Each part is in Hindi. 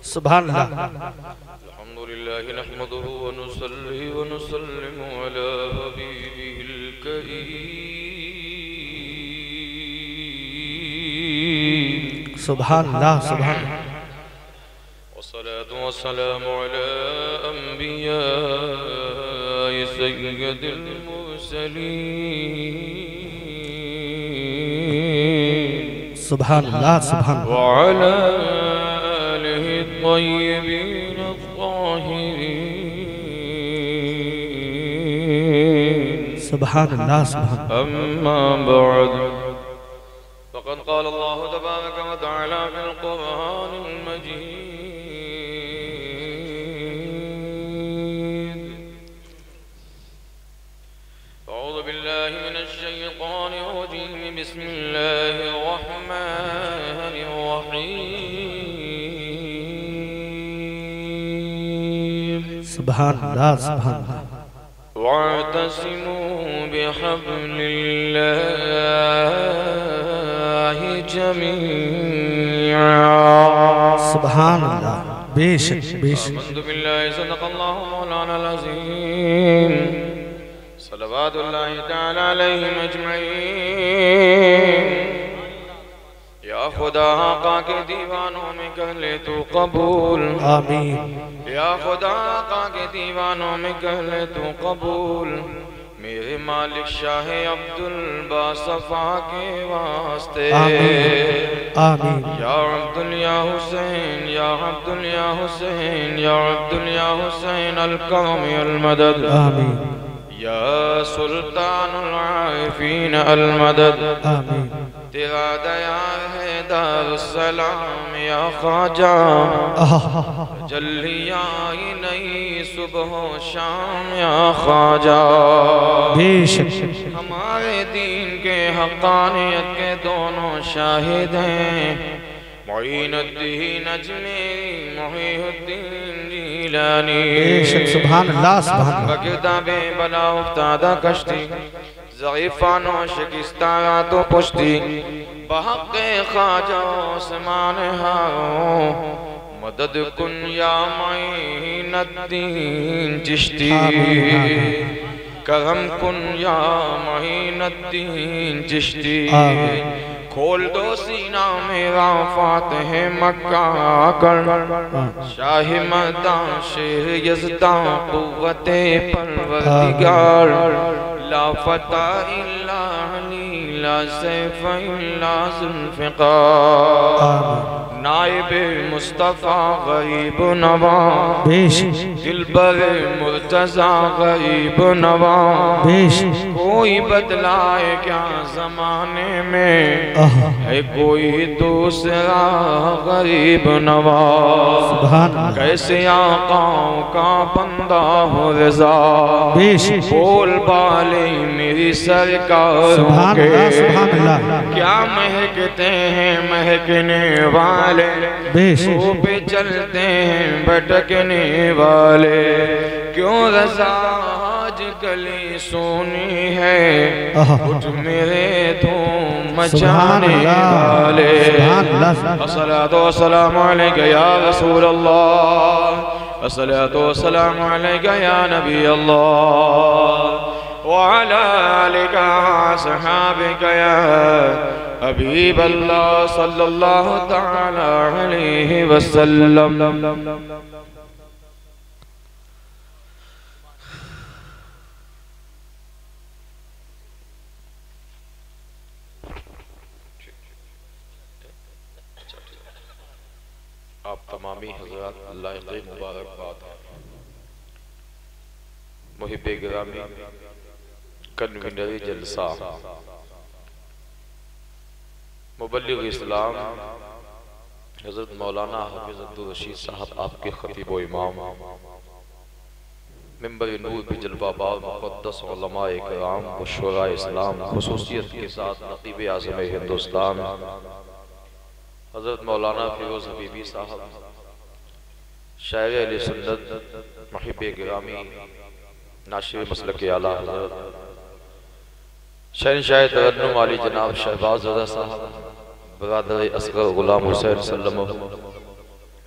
सुभान अल्लाह। अल्हम्दुलिल्लाह नहमदुहु व नुसल्ली व नुसल्लिमु अला हबीबिहिल करीम। सुभान अल्लाह सुभान अल्लाह। वस्सलातु वस्सलामु अला अंबियाइ सय्यदिल मुरसलीन। सुभान अल्लाह सुभान व अला आलिहि त्वय्यबीन त्वाहिरीन। सुभान अल्लाह सुभान। अम्मा बअद फ़क़द क़ाल अल्लाहु तबारक व तआला फ़िल क़ुरआनिल मजीद। अऊज़ु बिल्लाहि मिनश शैतानिर रजीम। बिस्मिल्लाहिर रहमानिर रहीम। सुभान अल्लाह सुभान अल्लाह। वातसिमू बिहब्लिल्लाहि जमीअन। सुभान अल्लाह। बेशक बेशक। आमन्तु बिल्लाहि सदक़ल्लाहु मौलानाल अज़ीम। सल्लल्लाहु तआला अलैहि अजमईन। या खुदा आका के दीवानों में कर ले तू कबूल। आमीन। या खुदा आका के दीवानों में कर ले तू कबूल। मेरे मालिक शाह अब्दुल बासफा के वास्ते। आमीन आमीन। या अब्दुल या हुसैन या अब्दुल या हुसैन या अब्दुल या हुसैन अल करम अल मदद। आमीन। या सुल्तानुल आरिफीन अल मदद। आमीन। तेरा दया है दारुस्सलाम या ख्वाजा। जल्लियाई नई सुबह शाम या ख्वाजा। बेशक। हमारे दीन के हक़ानियत के दोनों शाहिद हैं। मुईनुद्दीन अजमेरी मुहीउद्दीन जीलानी। बेशक। सुभान अल्लाह सुभान अल्लाह। बगिरदा बेबला उफ्तादा कश्ती ज़ईफ़ानो शिकिस्ता तो पुश्ती। बहक़े ख्वाजा उस्मान हारो मदद कुन या मुईनुद्दीन चिश्ती। करम कुन या मुईनुद्दीन चिश्ती। खोल दो सीना मेरा फातिह मक्का कर। शाह मर्दा शेर यज़दा क़ुव्वते परवरदिगार। ला फता इल्ला अली ला सैफ इल्ला ज़ुल्फ़िकार। नाइब मुस्तफ़ा गरीब नवा। दिलबर मुर्तज़ा गरीब नवा। कोई बदलाए क्या ज़माने में है कोई दूसरा गरीब नवा। कैसे आकाओं का बंदा हो रज़ा। बोल बाले मेरी सरकार के क्या महकते हैं महकने वाले। पे चलते हैं भटकने वाले। क्यों रज़ा आज गली सोनी है। उठ मेरे धूम मचाने वाले। अस्सलातु वस्सलामु अलैका या रसूल अल्लाह। अस्सलातु वस्सलामु अलैका या नबी अल्लाह। व अला आलिका अस्हाबिका या हबीब अल्लाह सल्लल्लाहु तआला अलैहि वसल्लम। आप तमामी हज़रात लायक़ मुबारकबाद हैं। मुहिब्बे गिरामी कन्वीनर जलसा मुबल्लिग़ इस्लाम हज़रत मौलाना हाफ़िज़ अब्दुल रशीद साहब आपके ख़तीब व इमाम मिंबर नूर पे जलवाबाज मुक़द्दस उलमाए किराम व शुरा इस्लाम ख़ुसूसियत के साथ नक़ीब आज़म हिंदुस्तान हज़रत मौलाना फ़िरोज़ हबीबी साहब शायर अहले सुन्नत मुहिब्बे गिरामी नाशिर मसलक आला हज़रत शहनशाह तरन्नुम आली जनाब शहबाज रज़ा साहब बरादर असगर गुलाम हुसैन सल्लल्लाहु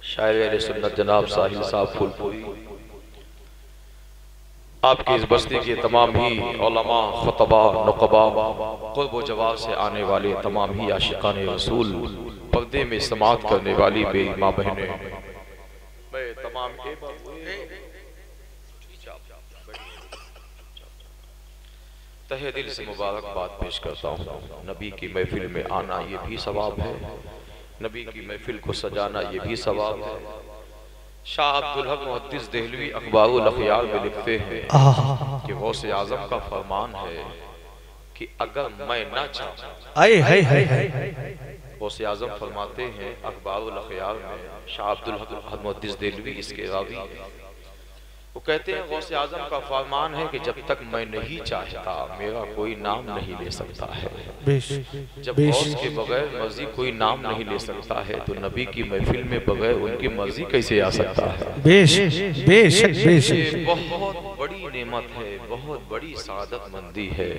शायर अहले सुन्नत जनाब साहिल साहब फूलपुरी, आपकी इस बस्ती के तमाम ही उलमा, खुतबा, नुकबा, क़ुर्ब व जवाब से आने वाले तमाम ही आशिकान रसूल, पर्दे में समाअत करने वाली मेरी माँ बहनें, मैं तमाम तहे दिल से मुबारकबाद पेश करता हूँ। नबी की महफिल में आना ये भी सवाब है, नबी की महफिल को सजाना ये भी सवाब है। शाह अब्दुल हक मुहद्दिस देहलवी अखबारुल अखयार में लिखते हैं कि गौसे आजम का फरमान है कि अगर मैं ना चाहूं, गौसे आजम फरमाते हैं अखबारुल अखयार में, शाह अब्दुल हक मुहद्दिस देहलवी इसके रावी हैं, वो कहते हैं गौसे आजम का फरमान है कि जब तक मैं नहीं चाहता मेरा कोई नाम नहीं ले सकता है। जब गौस के बगैर मर्जी कोई नाम नहीं ले सकता है तो नबी की महफिल में बगैर उनकी मर्जी कैसे आ सकता है। ये बहुत बड़ी नेमत है, बहुत बड़ी सादतमंदी है।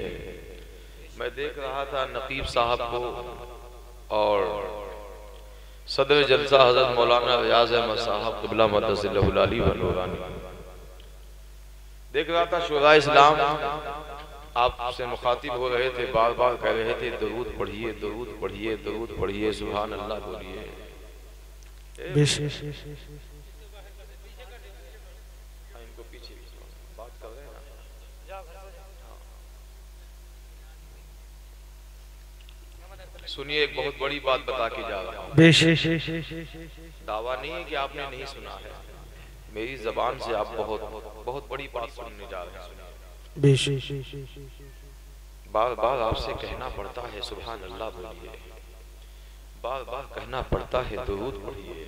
मैं देख रहा था नकीब साहब को और सदर जलसा हजरत मौलाना रियाज अहमद साहब क़िबला मद्दसिल्लहुल अली व नूरानी, देख रहा था शुरा इस्लाम आपसे मुखातिब हो रहे थे, बार बार कह रहे थे दरूद पढ़िए, दरूद पढ़िए, दरूद पढ़िए, सुभान अल्लाह बोलिए। इनको पीछे बात कर रहे हैं ना, सुनिए एक बहुत बड़ी बात बता के जा रहा हूँ। दावा नहीं है कि आपने नहीं सुना है, मेरी जबान से आप बहुत बड़ी बात सुनने जा रहे हैं। बार बार आपसे कहना पड़ता है सुभान अल्लाह बोलिए, बार बार कहना पड़ता है दरूद पढ़िए।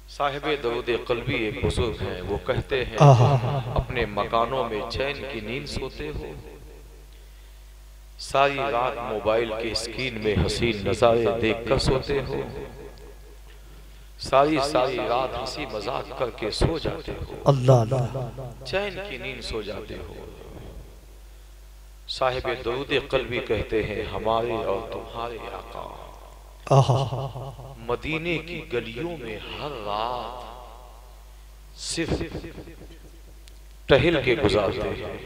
साहिबे दरूद क़ल्बी एक बुजुर्ग हैं, वो कहते हैं अपने मकानों में चैन की नींद सोते हो, सारी रात मोबाइल के स्क्रीन में हसीन नजारे देखकर सोते हो, सारी रात हंसी मजाक करके सो जाते हो, अल्लाह चैन की नींद सो जाते हो। साहिबे दरूद क़ल्बी कहते हैं हमारे और तुम्हारे आका मदीने की गलियों में हर रात सिर्फ टहल के गुजारते हैं,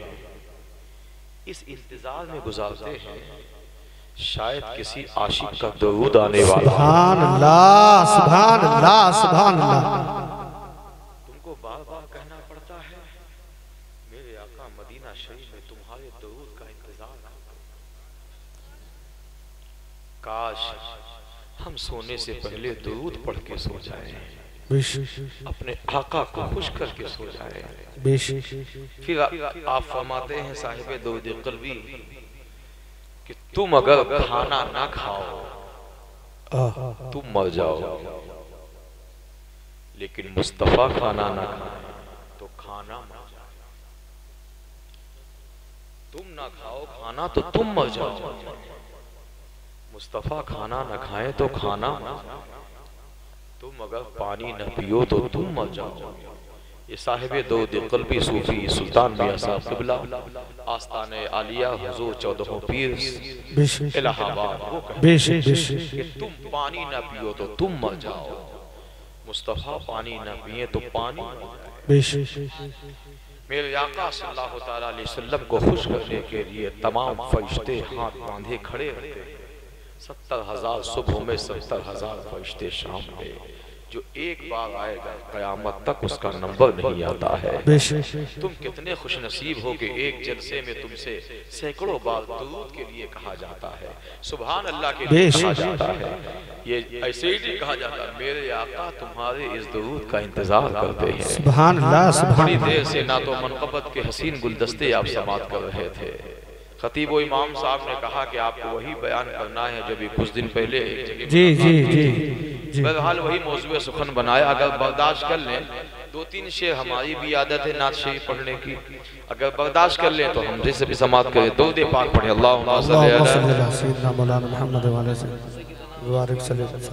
इस इंतजार में गुजारते हैं शायद किसी आशिक का दरूद आने वाला। सुभान अल्लाह, सुभान अल्लाह, सुभान अल्लाह। तुमको बार बार कहना पड़ता है मेरे आका मदीना शरीफ में तुम्हारे दरूद का इंतजार। काश हम सोने से पहले दरूद पढ़ के सो जाएं, अपने आका को खुश करके सो जाएं। फिर आप फरमाते हैं साहिबे दरूद क़ल्बी कि तुम अगर खाना ना खाओ तुम मर जाओ, लेकिन मुस्तफा खाना ना खाए तो खाना मर जाए। तुम ना खाओ खाना तो तुम मर जाओ, मुस्तफा खाना ना खाए तो खाना मर जाए। तुम अगर पानी न पियो तो तुम मर जाओ। ये साहिबे दरूद क़ल्बी सूफी सुल्तान मियां साहब क़िबला आस्ताने आलिया हुजूर 14 पीर इलाहाबाद वो कहते हैं कि तुम पानी ना पियो तो तुम मर जाओ, मुस्तफा पानी ना पिए तो पानी मर जाए। मेरे आका सल्लल्लाहु तआला अलैहि वसल्लम को खुश करने के लिए तमाम फरिश्ते हाथ बांधे खड़े रहते हैं। 70,000 सुबह में 70,000 फरिश्ते शाम में, जो एक बार आएगा कयामत तक उसका नंबर नहीं आता है। तुम कितने खुश नसीब हो कि एक जलसे में तुमसे सैकड़ों बार दुरूद के लिए कहा जाता है, सुभान अल्लाह के लिए कहा जाता है। ये ऐसे ही नहीं कहा जाता मेरे आका तुम्हारे इस दुरूद का इंतजार करते हैं। सुभान अल्लाह, सुभान बड़ी देर से ना तो मनक़बत के हसीन गुलदस्ते आप समाअत कर रहे थे। खतीब व इमाम साहब ने कहा कि आपको वही बयान करना है जो भी कुछ दिन पहले एक जगह बहरहाल वही मौजूद सुखन बनाया। अगर बर्दाश्त कर लें 2-3 शेर, हमारी भी आदत है नात शरीफ पढ़ने की, अगर बर्दाश्त कर लें तो हम जैसे भी समाअत करें दरूद पाक पढ़े। अल्लाहुम्मा सल्ली अला सय्यिदना मौलाना मुहम्मद व अलैहि सल्लल्लाहु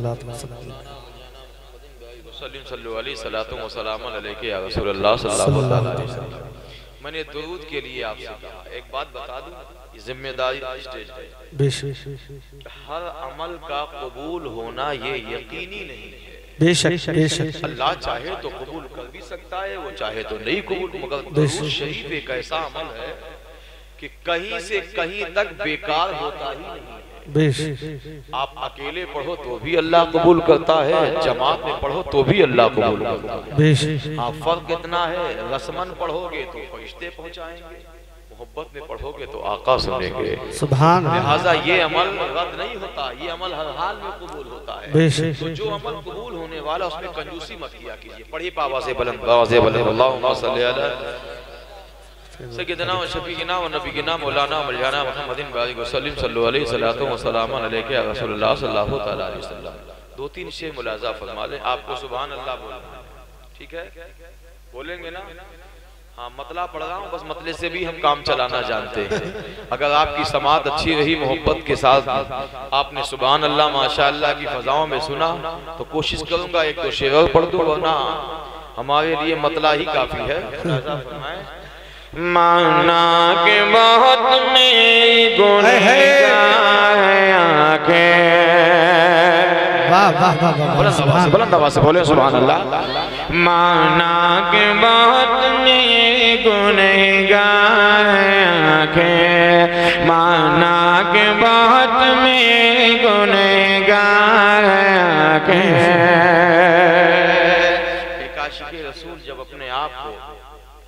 अलैहि वसल्लम या रसूलल्लाह सल्लल्लाहु अलैहि वसल्लम। मैंने दुरूद के लिए आपसे कहा। एक बात बता दूं, ये जिम्मेदारी स्टेज पे, हर अमल का कबूल होना ये यकीनी नहीं है। बेशक बेशक अल्लाह चाहे तो कबूल कर भी सकता है, वो चाहे तो नहीं कबूल। मगर दुरूद शरीफ एक ऐसा अमल है कि कहीं से कहीं तक बेकार होता ही नहीं है। आप अकेले पढ़ो तो भी अल्लाह कबूल करता है, जमात में पढ़ो तो भी अल्लाह कबूल करता है। हाँ, फर्क इतना है, रस्मन पढ़ोगे तो फरिश्ते पहुंचाएंगे, मोहब्बत में पढ़ोगे तो आका सुनेंगे। सुभान। लिहाजा ये अमल रद्द नहीं होता, ये अमल हर हाल में कबूल होता है। तो जो अमल कबूल होने वाला उसमें कंजूसी मत किया कीजिए। पढ़िए पावा से बुलंद, अल्लाहुम्मा सल्ली अला सय्यदना व शफीना व नबीना मौलाना मौलाना मुहम्मदिन बारिक वसल्लम सल्लल्लाहु अलैहि व सल्लम अलैहि या रसूलुल्लाह सल्लल्लाहु तआला अलैहि वसल्लम। दो तीन शेर मुलाजा फरमा लें। आपको सुभान अल्लाह बोलना है, ठीक है? बोलेंगे ना? हाँ, मतला पढ़ रहा हूँ, बस मतले से भी हम काम चलाना जानते हैं। अगर आपकी समात अच्छी रही, मोहब्बत के साथ आपने सुभान अल्लाह माशाअल्लाह की फजाओं में सुना, तो कोशिश करूंगा एक दो शेर और पढ़ दूं, वरना हमारे लिए मतला ही काफी है। माना के बहुत में गुनहगार के, बुलंद आवाज से बोले सुभान अल्लाह। माना के बहुत में गुनहगार के, माना के बहुत में गुनहगार के। आशिक़ रसूल जब अपने आप को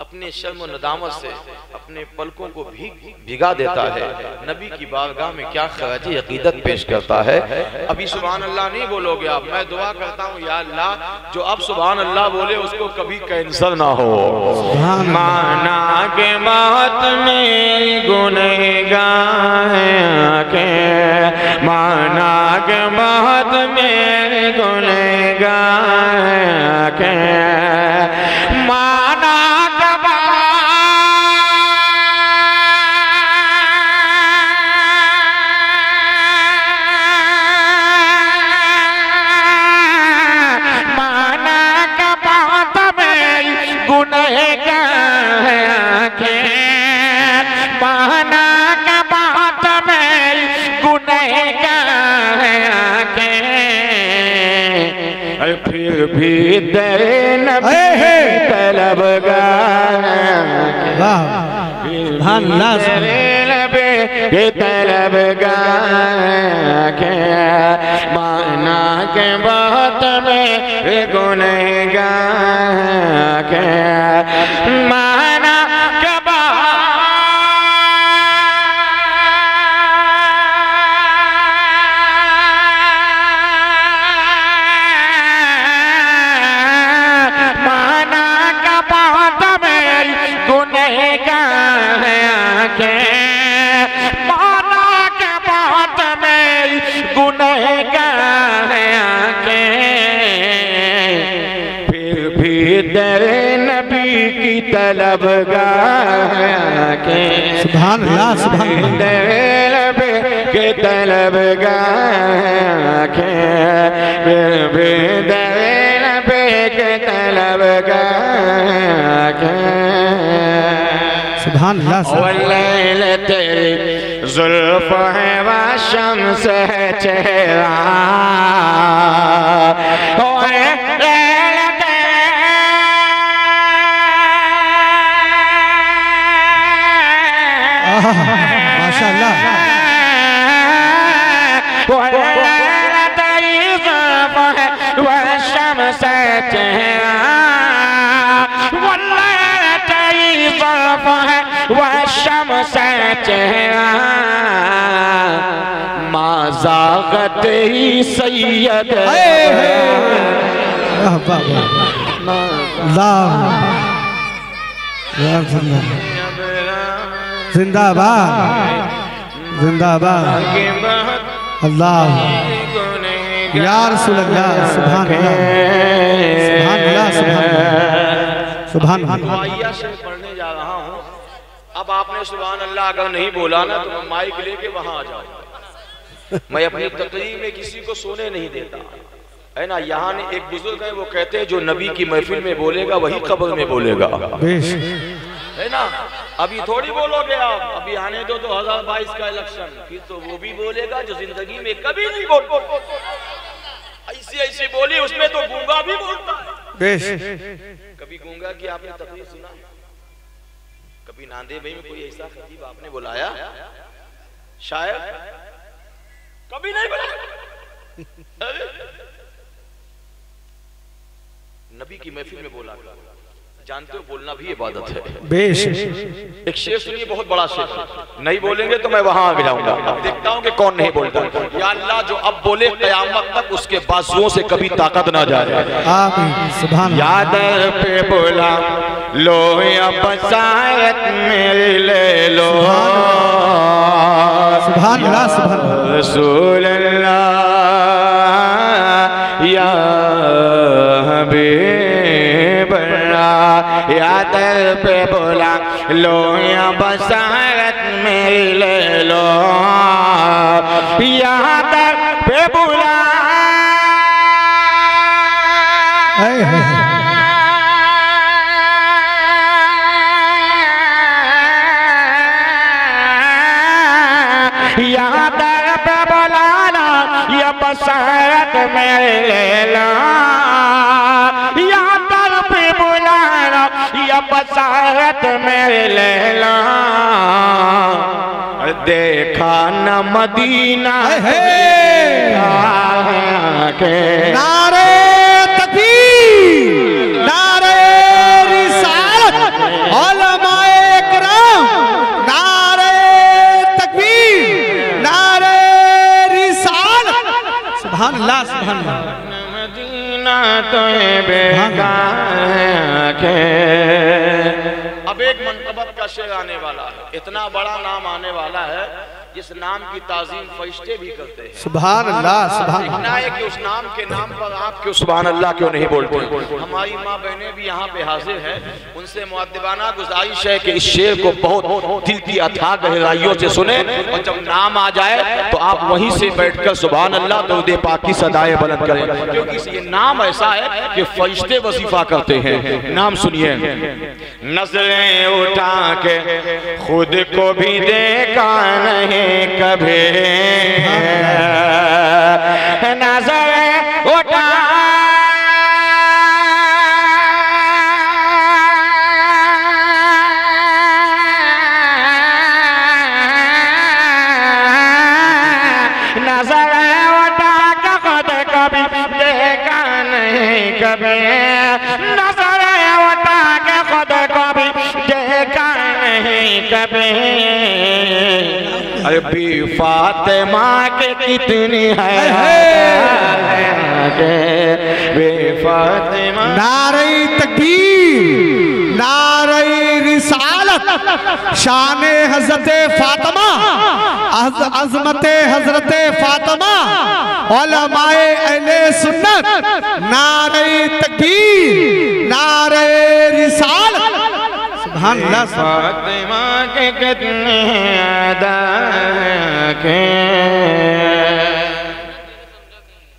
अपने शर्म और नदामत से अपने पलकों को भिगा देता है, नबी की बारगाह में क्या खराजी अकीदत पेश करता है। अभी सुभान अल्लाह नहीं बोलोगे आप, मैं दुआ करता हूँ या अल्लाह जो अब सुभान अल्लाह बोले उसको कभी कैंसर ना हो। माना के बात में गुनहगार के, माना के बात में गुनहगार के, माना फिर भी दरे नबी तलबगार, के तलबगार के, माना के बात में गुनहगार के, माना के दरे नबी की तलबगार के, सुभान अल्लाह सुभान अल्लाह। दरे नबी के तलबगार के, फिर भी दरे नबी के तलबगार के। सुभान अल्लाह। वल्लैल तेरी जुल्फ है व शम्स है चेहरा, माशाअल्लाह। माज़ागत ही सैयद जिंदाबाद जिंदाबाद अल्लाह या रसूल अल्लाह। सुभान अल्लाह सुभान अल्लाह सुभान अल्लाह। पढ़ने जा रहा हूँ, अब आपने सुभान अल्लाह अगर नहीं बोला ना तो मैं माइक लेके वहां आ जाऊंगा। मैं अपनी तकरीर में किसी को सोने नहीं देता, है ना। यहाँ एक बुजुर्ग है, वो कहते हैं जो नबी की महफिल में बोलेगा वही कब्र में बोलेगा। है ना। अभी थोड़ी बोलोगे आप, अभी आने दो 2022 का इलेक्शन, फिर तो वो भी बोलेगा जो जिंदगी में कभी नहीं बोल। ऐसी ऐसी बोली, उसमें तो गूंगा भी बोलता है। कभी गूंगा की आपने तकलीफ सुना? कभी नांदे भाई में कोई ऐसा खतीब आपने बुलाया? शायद कभी नहीं बुलाया। नबी की महफिल में बोला, जानते हो बोलना भी इबादत है। बेश एक शेर सुनिए, बहुत बड़ा शेर, नहीं बोलेंगे तो मैं वहां आ जाऊंगा। अब देखता हूं कि कौन नहीं बोलता। या अल्लाह जो अब बोले कयामत तक उसके बाजुओं से कभी ताकत ना जाए। आमीन सुभान। याद पे बोला लो अब सायत मेरे ले लो, सुभान अल्लाह सुभान रसूल अल्लाह या हबीब अल्लाह। याद पे बोला लो या बसारत में ले लो, याद पे बोला याद पे बोलाना या बसारत में ले लो, याद पे बोलाना या बसारत में ले लो। देखा न मदीना के नारे तकबीर, नारे रिसालत, उलमाए किराम, नारे तकबीर, नारे रिसालत, सुभान अल्लाह सुभान अल्लाह। मदीना तो बेकार के। अब एक मनकबत का शेर आने वाला है, इतना बड़ा नाम आने वाला है जिस नाम की ताजीम फरिश्ते भी करते हैं। सुभान अल्लाह सुभान इतना है कि उस नाम के नाम पर आप क्यों सुभान अल्लाह क्यों नहीं बोलते? हमारी माँ बहनें भी यहाँ पे हाजिर हैं, उनसे मुअद्दिबाना गुजारिश है कि इस शेर को बहुत दिल की अथाह गहराइयों से सुने, और जब नाम आ जाए तो आप वहीं से बैठकर सुभान अल्लाह दरूद पाक की सदाएं बुलंद करें, क्योंकि ये नाम ऐसा है कि फरिश्ते वजीफा करते हैं। नाम सुनिए। नजरें उठा के खुद को भी देखा नहीं कभी, नजरें उठा नजरें उठा के खुद को भी देखा नहीं कभी, नजरें उठा के खुद को भी देखा नहीं कभी। अरे बी फातिमा के कितनी है बे फातिमा। नारे तकबीर, नारे रिसालत, शान हजरत फातिमा, अजमत हजरत फातिमा, उलमाए अहले सुन्नत, नारे तकबीर, नारे रिसालत, सुभान अल्लाह। फातिमा के कितने अदा के।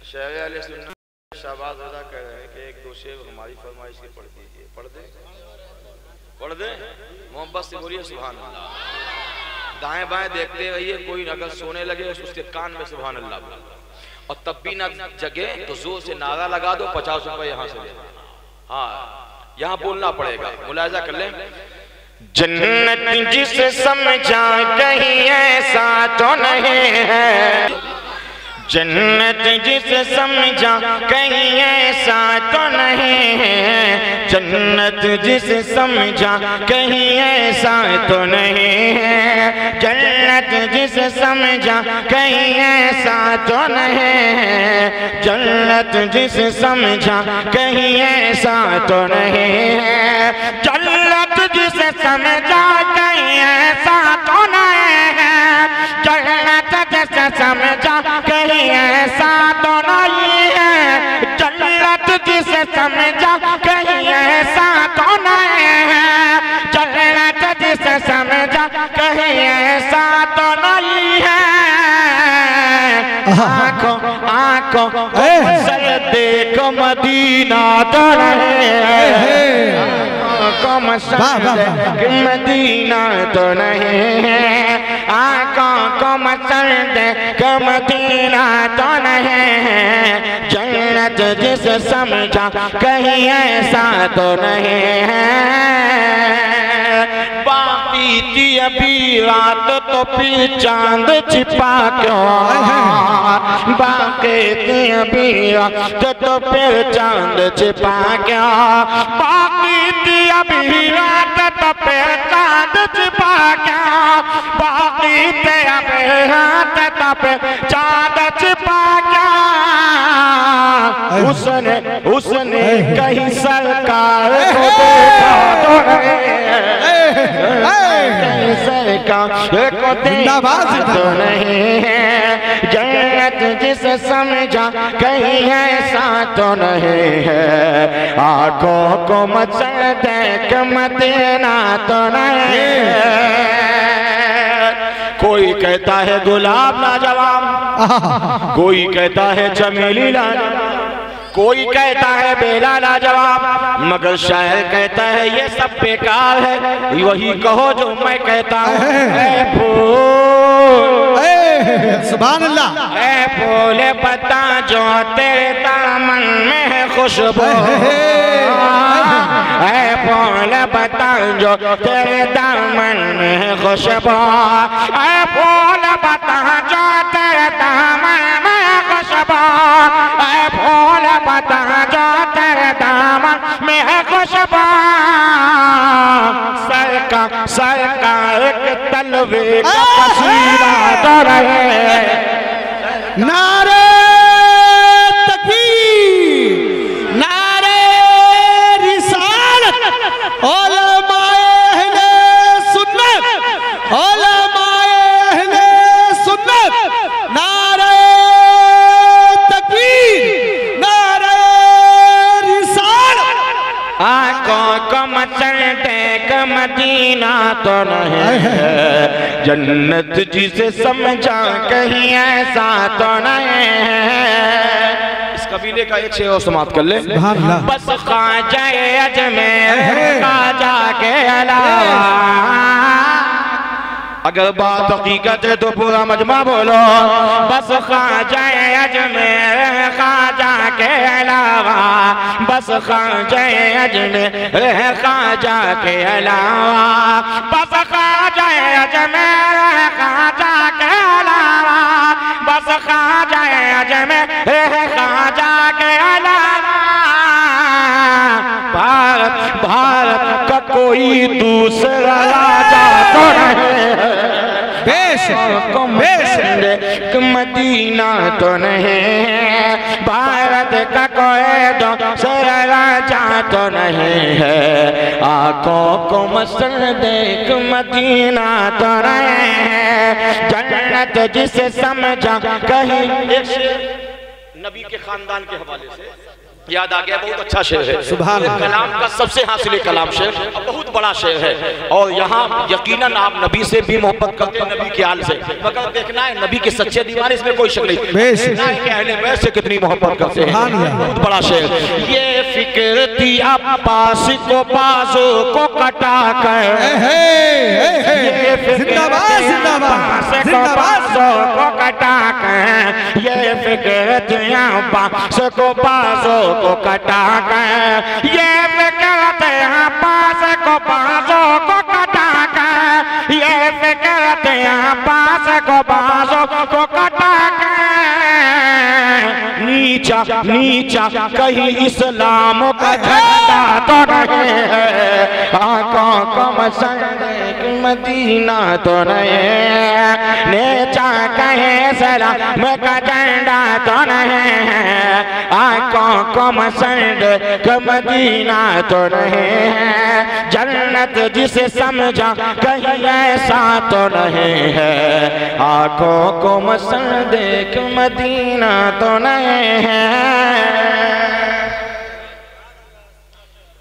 शेर अहले सुन्नत शाहबाज रज़ा कह रहे हैं कि एक दो शेर हमारी फरमाइश के पढ़ दीजिए। पढ़ दे, पढ़ दे, मोहब्बत से बोलिए सुभान अल्लाह। दाएं बाएं देखते रहिए, कोई अगर सोने लगे उसके कान में सुभान अल्लाह बोलो, और तब भी ना जगे तो जोर से नारा लगा दो, 50 रुपए यहाँ से ले। हाँ, यहाँ बोलना पड़ेगा, मुलाजा कर लें। जन्नत जिसे समझा कहीं ऐसा तो नहीं है, जन्नत जिसे समझा कहीं ऐसा तो नहीं है, जन्नत जिसे समझा कहीं ऐसा तो नहीं है, जन्नत जिसे समझा कहीं ऐसा तो नहीं है, जन्नत जिसे समझा कहीं ऐसा तो नहीं है, जन्नत जिसे समझा कहीं ऐसा तो नहीं है, जन्नत जिसे समझा कहीं ऐसा तो नहीं है, जन्नत जिसे समझा कहीं ऐसा तो नहीं है, जन्नत जिसे समझा कहीं ऐसा तो नहीं है। आंखों आंखों से देखो मदीना तो नहीं है, को मसंद मदीना तो नहीं है, आंखों को मसंद मदीना तो नहीं है, जन्नत जिस समझा कहीं ऐसा तो नहीं है। बाकी थी अभी रात तो फिर चांद छिपा क्यों, बाकी थी अभी रात तो फिर चांद छिपा क्यों, बाकी थी अभी रात तो फिर चांद छिपा क्यों, बाकी थी अभी रात तो फिर चांद छिपा क्यों। उसने कहीं सरकार को देखा तो नहीं, सरकार को देखा तो नहीं है, जन्नत जिस समझा कहीं ऐसा तो नहीं है, आंखों को मसंद मदीना तो नहीं है। कोई कहता है गुलाब लाजवाब, कोई कहता है चमेली लाजवाब, कोई कहता है बेला लाजवाब, मगर शायर कहता है ये सब बेकार है। वही कहो जो मैं कहता हूँ, ऐ फूल, सुभान अल्लाह, ऐ फूल पता जो तेरे दामन में है खुशबू, ऐ फूल पता जो तेरे दामन में है खुशबू, ऐ फूल पता जो तेरे दामन में है खुशबू, ऐ फूल पता जो तेरे दामन में है खुशबू। सरकार एक तलवे का कसीदा तो रहे, नारे तकबीर, नारे रिसालत, उलमाए अहले सुन्नत, उलमाए अहले सुन्नत, नारे तकबीर, नारे रिसालत। आंखों को मसंद मदीना तो नहीं है, जन्नत जिसे समझा कहीं ऐसा तो नहीं है। इस कबीले का एक शेर और समाप्त कर ले। बस ख्वाजा अजमेर ख्वाजा के अलावा, अगर बात हकीकत है तो पूरा मजमा बोलो, बस ख्वाजा अजमेर ख्वाजा के अलावा, बस ख्वाजा अजमेर ख्वाजा के अलावा, बस ख्वाजा अजमेर ख्वाजा के अलावा, बस ख्वाजा अजमेर ख्वाजा के अलावा। भारत का कोई दूसरा राजा तो नहीं, मदीना तो नहीं, भारत का कोई दूसरा राजा तो नहीं है, आंखों को मसंद मदीना तो नहीं है, जन्नत जिसे समझा कहीं। नबी के खानदान के हवाले से याद आ गया, बहुत अच्छा शेर है, सुभान अल्लाह, कलाम का सबसे हासिल कलाम शेर, बहुत बड़ा शेर है। और यहाँ यकीनन आप नबी से भी मोहब्बत करते हैं, नबी के हाल से, मगर देखना है नबी के सच्चे दीवाने, इसमें कोई शक नहीं, देखना है कि अहले बैत से कितनी मोहब्बत करते हैं। बहुत बड़ा शेर। ये फिक्र थी अब्बास को बाजू को कटा कर, ये फिक्र को कटा कर, ये फिक्र थी अब्बास को बाजू को कटा कर, ये फिक्र थे अब्बास को बाजों को कटा कर, ये फिक्र थे अब्बास को बाजों को कटा कर। नीचा नीचा कहीं इस्लाम का झंडा तो नहीं है, आंखों को मसंद मदीना तो नहीं है, नीचा कहीं इस्लाम का झंडा तो नहीं है, आंखों को मसंद मदीना तो नहीं है, जन्नत जिसे समझा कहीं ऐसा तो नहीं है, आंखों को मसंद मदीना तो नहीं है।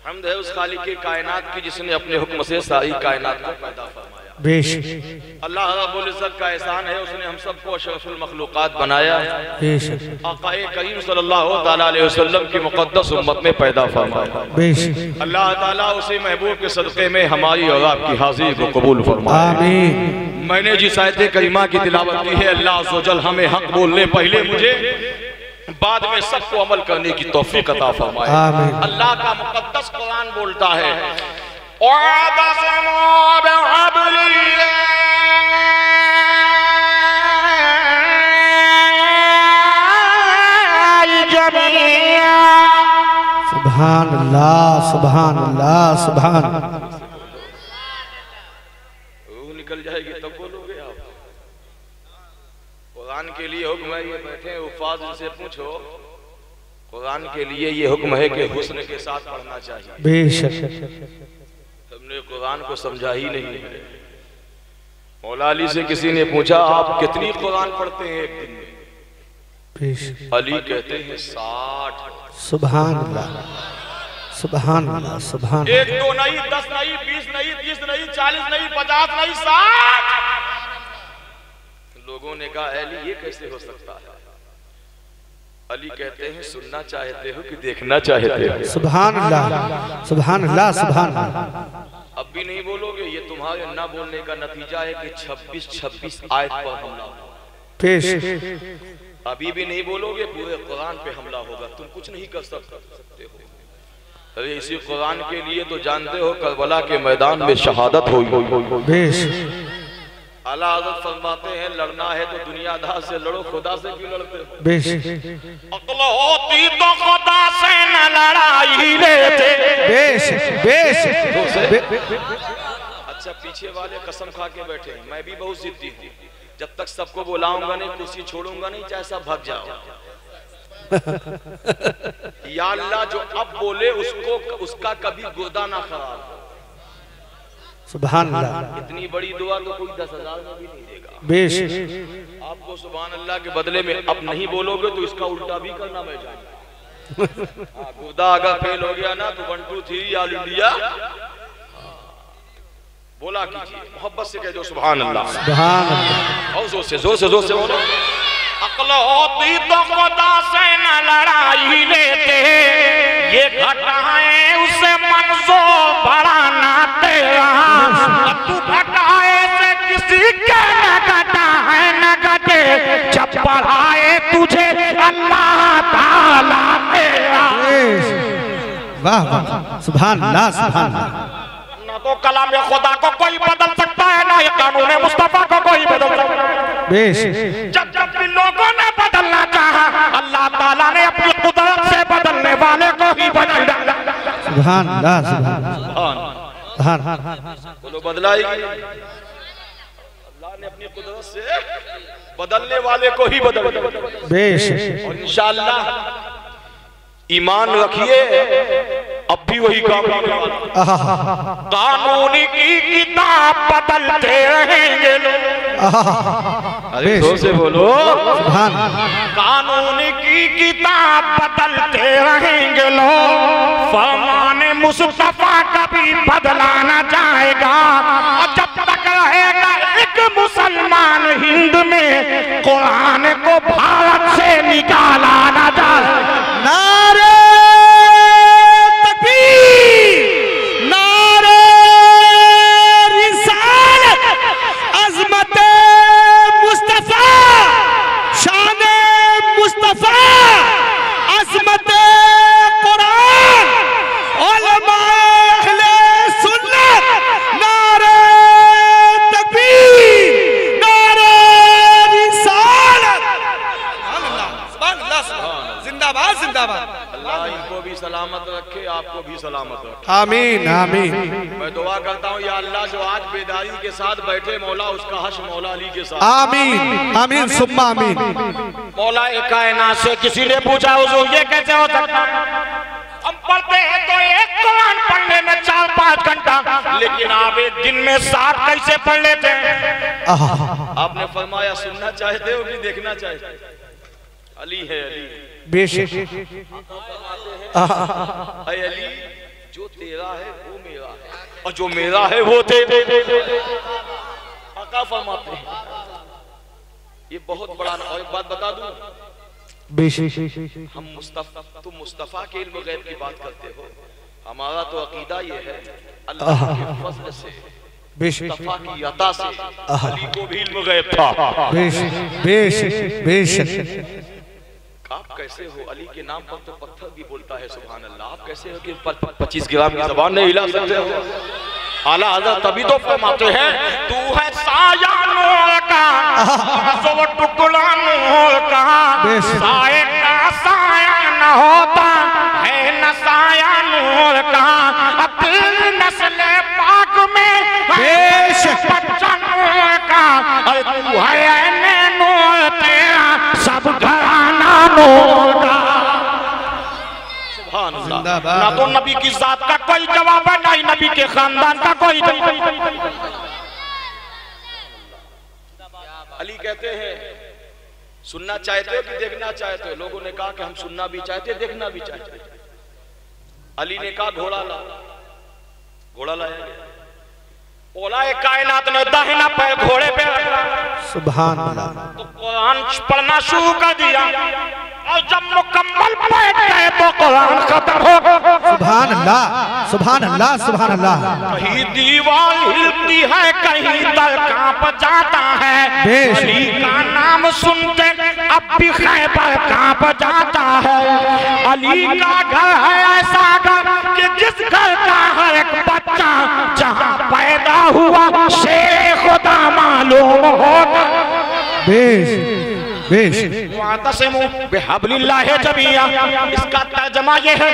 हमद है उस खालिक के कायनात की जिसने अपने हुक्म से सारी कायनात को पैदा फरमाया। बेशक अल्लाह रब्बुल इज्जत का एहसान है, उसने हम सबको अशरफुल मखलूकात बनाया, बेशक आक़ाए करीम सल्लल्लाहु ताला अलैहि वसल्लम की मुक़द्दस उम्मत में पैदा फरमाया। बेशक अल्लाह ताला उसी महबूब के सदक़े में हमारी और आपकी हाज़िरी को कबूल फरमाए। आमीन। मैंने जिस आयत करीमा की तिलावत की है, अल्लाह अज़्ज़ व जल हमें हक बोलने पहले मुझे, बाद में सबको अमल करने की तौफीक अता फरमाए। आमीन। अल्लाह का मुक़द्दस कुरान बोलता है, सुभान अल्लाह सुभान अल्लाह सुभान। रूह निकल जाएगी तब बोलोगे आप। कुरान के लिए हुक्म है, ये बैठे उफाज से पूछो, कुरान के लिए ये हुक्म है कि हुस्न के साथ पढ़ना चाहिए। बेशक हमने कुरान को समझा ही नहीं है। मौला अली से किसी ने पूछा, आप कितनी कुरान पढ़ते हैं एक दिन में? बेशक अली कहते हैं 60। सुभान अल्लाह सुभान अल्लाह सुभान। 1 2 नहीं, 10 नहीं, 20 नहीं, 30 नहीं, 40 नहीं, 50 नहीं, 60। लोगों ने कहा, अली ये कैसे हो सकता है? अली कहते हैं, सुनना चाहते हो कि देखना चाहते हो? सुभान अल्लाह सुभान अल्लाह सुभान अल्लाह। अब भी नहीं बोलोगे, ये तुम्हारे ना बोलने का नतीजा है कि 26 आयत पर हमला होगा। पेश अभी भी नहीं बोलोगे, पूरे कुरान पे हमला होगा, तुम कुछ नहीं कर सकते हो। अरे इसी कुरान के लिए तो जानते हो करबला के मैदान में शहादत हुई। बेश आला हज़रत फरमाते हैं, लड़ना है तो दुनियादार से लड़ो, खुदा से क्यों लड़ते हो? बेश अक्ल होती तो खुदा से न लड़ाई लेते। बेश बेश अच्छा, पीछे वाले कसम खा के बैठे हैं, मैं भी बहुत जिद्दी हूँ, जब तक सबको बुलाऊंगा नहीं, कुर्सी छोड़ूंगा नहीं, चाहे सब भाग जाओ। या अल्लाह, जो अब बोले उसका कभी गुर्दा ना खराब हो। सुभान अल्लाह। इतनी बड़ी दुआ तो कोई 10,000 में भी नहीं देगा। बेश आपको सुभान अल्लाह के बदले में अब नहीं बोलोगे तो इसका उल्टा भी करना मैं जानता। गुर्दा अगर फेल हो गया ना तो 1 2 3 ऑल इंडिया बोला कीजिए, मोहब्बत से कह दो सुभान अल्लाह सुभान अल्लाह। और जोर से बोलो। अक्ल होती तो खुदा से न लड़ाई लेते, ये घटाए उसे मंजूर बढ़ाना तेरा। तू घटाए से किसी का न घटा है न घटे, जब बढ़ाए तुझे अल्लाह ताला तेरा। वाह वाह सुभान अल्लाह सुभान अल्लाह। तो कलाम खुदा को कोई बदल सकता है, ना ये कानून मुस्तफा को कोई बदल सकता है। बेश जब भी लोगों ने बदलना चाहा, अल्लाह ताला ने अपनी कुदरत से बदलने वाले को ही बदल डाला। सुभान अल्लाह सुभान सुभान। बोलो बदला ही नहीं, अल्लाह ने अपनी कुदरत से बदलने वाले को ही बदल दिया। बेश और इंशाअल्लाह ईमान रखिए, अब भी वही काम होने वाला। कानून की किताब बदलते रहेंगे लोग। अरे जोर से बोलो सुभान। कानून की किताब बदलते रहेंगे लोग, फरमाने मुस्तफा कभी बदला न जाएगा। और जब तक रहेगा एक मुसलमान हिंद में, कुरान को भारत से निकाला न जाएगा। नारे तकबीर, नारे रिसालत, अज़मत मुस्तफा, शान मुस्तफा, अज़मत कुरान, उलमा अहले सुन्नत, नारे तकबीर, नारे रिसालत। सुभान अल्लाह जिंदाबाद जिंदाबाद। अल्लाह इनको भी सलामत रखे, आपको भी सलामत रखे। आमीन आमीन। मैं दुआ करता हूँ या अल्लाह, जो आज बेदारी के साथ बैठे मौला, उसका हश मौला अली के साथ। आमीन आमीन सुम्मा आमीन। मौला कायनात से किसी ने पूछा, हुजूर ये कैसे हो सकता? हम पढ़ते हैं तो एक कुरान पढ़ने में 4-5 घंटा, लेकिन आप एक दिन में 7 कैसे पढ़ लेते हैं? आपने फरमाया, सुनना चाहते हो कि देखना चाहते हो? अली है अली। बेशक अली, जो तेरा है वो मेरा है, और जो मेरा है वो तेरा। आका फरमाते हैं ये बहुत बड़ा। और एक बात बता दूं, हम तुम मुस्तफा के इल्म गैब की बात करते हो, हमारा तो अकीदा ये है अल्लाह के फज़ल से मुस्तफा की अता से अली को भी इल्म गैब था। आप कैसे हो, अली के नाम पर तो पत्थर भी बोलता है सुभान अल्लाह, आप कैसे हो कि 25 ग्राम की ज़बान नहीं हिला सकते हो। आला हज़रत तभी तो फरमाते हैं तू है साया नूर का सो टुकड़ा नूर का, साए का साया न होता है न साया नूर का, अपनी नस्ल पाक में बच्चा नूर का, तू है नूर तेरा सब घराना नूर का। ना तो नबी की जात का कोई जवाब है, ना ही नबी के खानदान का कोई जवाब। अली कहते हैं सुनना चाहते हो कि देखना चाहते हो? लोगों ने कहा कि हम सुनना भी चाहते देखना भी चाहते। अली ने कहा घोड़ा ला, घोड़ा लाया, बोला एक कायनात ने दाहिना पैर घोड़े पे रखा, सुभान अल्लाह, तो कुरान पढ़ना शुरू कर दिया और जब मुकम्मल बैठ गए तो कुरान खत्म हो गया। सुभान अल्लाह, सुभान अल्लाह, सुभान अल्लाह। कहीं दीवार हिलती है, कहीं दर कांप जाता है, अली का नाम सुनते अब भी खैबर कांप जाता है। अली का घर है ऐसा घर कि जिस घर का हर एक बच्चा जहाँ पैदा हुआ शेर खुदा मालूम होगा। इसका तर्जमा ये है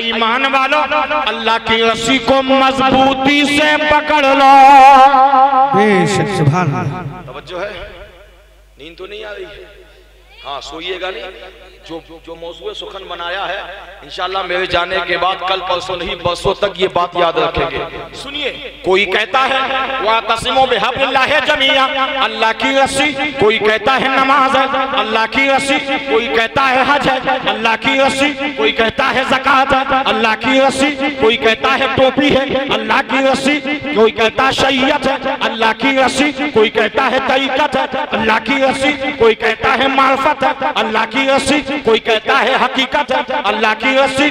ईमान वालों अल्लाह की रस्सी को मजबूती से पकड़ लो। सुभान अल्लाह। तवज्जो है, नींद तो नहीं आ रही है? हाँ सोइएगा नहीं। जो मौजूद सुखन बनाया है इंशाल्लाह मेरे जाने के बाद कल परसों नहीं बरसों तक ये बात याद रखेंगे। सुनिए, कोई कहता है वातसिमू बिहब्लिल्लाहि जमीआ, अल्लाह की रस्सी, कोई कहता है नमाज है अल्लाह की रस्सी, कोई कहता है हज है अल्लाह की रस्सी, कोई कहता है ज़कात है अल्लाह की रस्सी, कोई कहता है टोपी है अल्लाह की रस्सी, कोई कहता है शरीयत है अल्लाह की रस्सी, कोई कहता है तरीक़त है अल्लाह की रस्सी, कोई कहता है मार्फत है अल्लाह की रस्सी, कोई कहता है हकीकत है अल्लाह की रस्सी,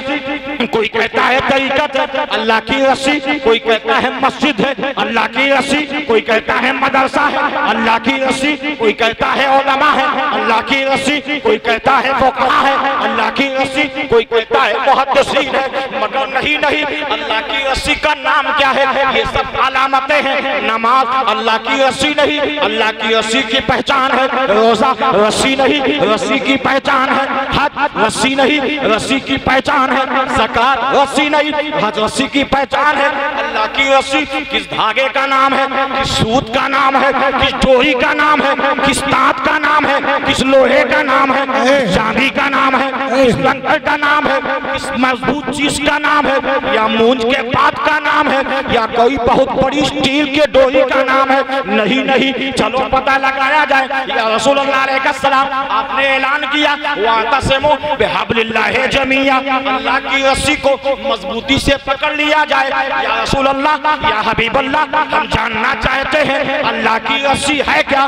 कोई कहता है तरीक़त है अल्लाह की रस्सी, कोई कहता है मस्जिद है अल्लाह की रस्सी, कोई कहता है मदरसा है अल्लाह की रस्सी, कोई कहता है उलमा है अल्लाह की रस्सी, कोई कहता है फुक़हा है अल्लाह की रस्सी, कोई कहता है मुहद्दिसीन है। मगर नहीं नहीं, अल्लाह की रस्सी का नाम क्या है? ये सब अलामतें हैं। नमाज अल्लाह की रस्सी नहीं, अल्लाह की रस्सी की पहचान है। रोजा रस्सी नहीं, रस्सी की पहचान है। हज रस्सी नहीं, रस्सी की पहचान है। ज़कात रस्सी नहीं, हज रस्सी की पहचान है। अल्लाह की रस्सी किस धागे का नाम है? किस सूत का नाम है? किस डोरी का नाम है? किस तांत का नाम है? किस लोहे का नाम है? किस चांदी का नाम है? किस लंकर का नाम है? किस मजबूत चीज का नाम है? या मूंज के पात का नाम है? या कोई बहुत बड़ी स्टील के डोरी का नाम है? नहीं नहीं, चलो पता लगाया जाए। या रसूलुल्लाह अलैहिस्सलाम आपने ऐलान किया वातसिमू बिहब्लिल्लाहि जमीआ, अल्लाह की रस्सी को मजबूती से पकड़ लिया जाए। या रसूल अल्लाह, या हबीब अल्लाह, हम जानना चाहते हैं अल्लाह की रस्सी है क्या?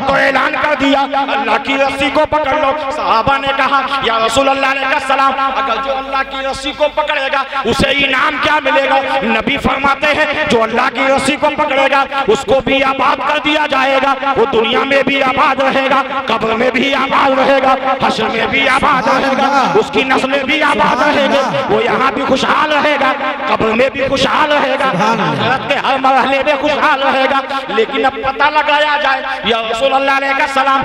तो ऐलान कर दिया अल्लाह की रस्सी को पकड़ लो। सहाबा ने कहा या रसूल अल्लाह अलैहिस्सलाम, अगर जो अल्लाह की रस्सी को पकड़ेगा उसे इनाम क्या मिलेगा? नबी फरमाते हैं जो अल्लाह की रस्सी को पकड़ेगा उसको भी आबाद कर दिया जाएगा। वो दुनिया में भी आबाद रहेगा, कब्र में भी आबाद रहेगा, हश्र में भी आबाद रहेगा, उसकी नस्लें भी आबाद रहेगी, वो यहाँ भी खुशहाल रहेगा, कब्र में भी खुशहाल रहेगा, आखिरत के हर मरहले में खुशहाल रहेगा। लेकिन अब पता लगाया जाए या रसूल अल्लाह अलैहिस्सलाम,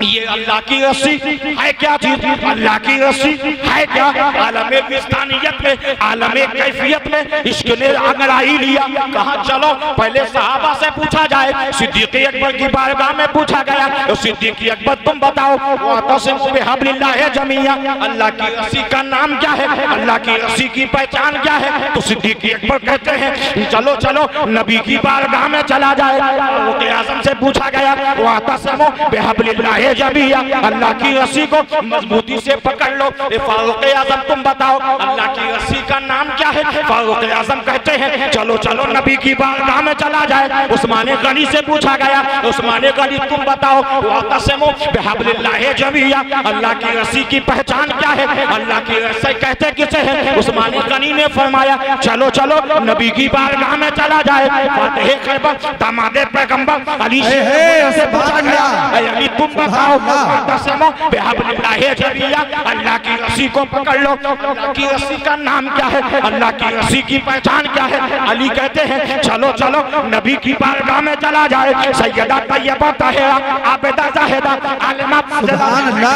ये अल्लाह की रस्सी है क्या चीज? अल्लाह की रस्सी है क्या? आलमे विस्तानियत में, आलमे कैफियत में इश्क ने अंगड़ाई लिया। कहा चलो पहले सहाबा से पूछा जाए। सिद्दीक़ अकबर की बारगाह में पूछा गया, तो सिद्दीक़ अकबर तुम बताओ वातसिमू बिहब्लिल्लाहि जमीआ, अल्लाह की रस्सी का नाम क्या है? अल्लाह की रस्सी की पहचान क्या है? तो सिद्दीक़ अकबर कहते हैं चलो चलो नबी की बारगाह में चला जाए। फारूक आज़म से पूछा गया वातसिमू बिहब्लिल्लाहि जमीआ, अल्लाह की रस्सी को मजबूती से पकड़ लो। फारूक आज़म तुम बताओ अल्लाह की रस्सी का नाम क्या है? फारूक आजम कहते हैं चलो चलो नबी की बारगाह में चला जाए। उस्मान गनी से पूछा गया, उस्मान गनी तुम बताओ, वातसिमू बिहब्लिल्लाहि जमीआ, अल्लाह की रस्सी की पहचान क्या है? अल्लाह की रस्सी कहते किसे है? उस्मान गनी ने फरमाया चलो चलो नबी की बारगाह में चला जाए। फातिह खैबर दामादे पैगंबर अली से पूछा गया, अली तुम बताओ, वातसिमू बिहब्लिल्लाहि जमीआ, अल्लाह की रस्सी को पकड़ लो, अल्लाह की रस्सी का नाम क्या है? अल्लाह की रस्सी की पहचान क्या है? अली कहते हैं चलो चलो नबी की बारगाह में चला जाए। सैयदा तैयबा ताहिरा आबिदा जाहिदा आलिमा फाज़िला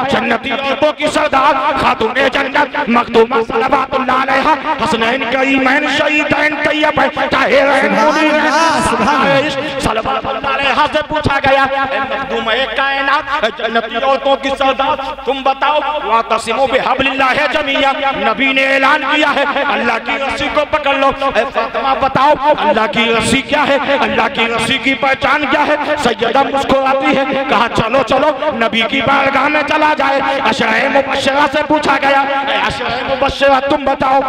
जन्नती औरतों की सरदार खातूने जन्नत मखदूमा सलवातुल्लाह अलैहा हसनैन करीमैन शहीदैन तैयबैन ताहिरैन मुनीरैन सलवातुल्लाह अलैहा से पूछा गया, मखदूमा कायनात जन्नती औरतों की सरदार तुम बताओ, वातसिमू बिहब्लिल्लाहि जमीआ, नबी ने ऐलान किया है अल्लाह की रस्सी को पकड़ लो। फातिमा बताओ अल्लाह की रस्सी क्या है? अल्लाह की रस्सी की पहचान क्या है? सैयदा मुस्कुराती है, कहा चलो चलो नबी की बारगाह में चला जाए। अशराए मुबश्शिरा से पूछा गया, अशराए मुबश्शिरा तुम बताओ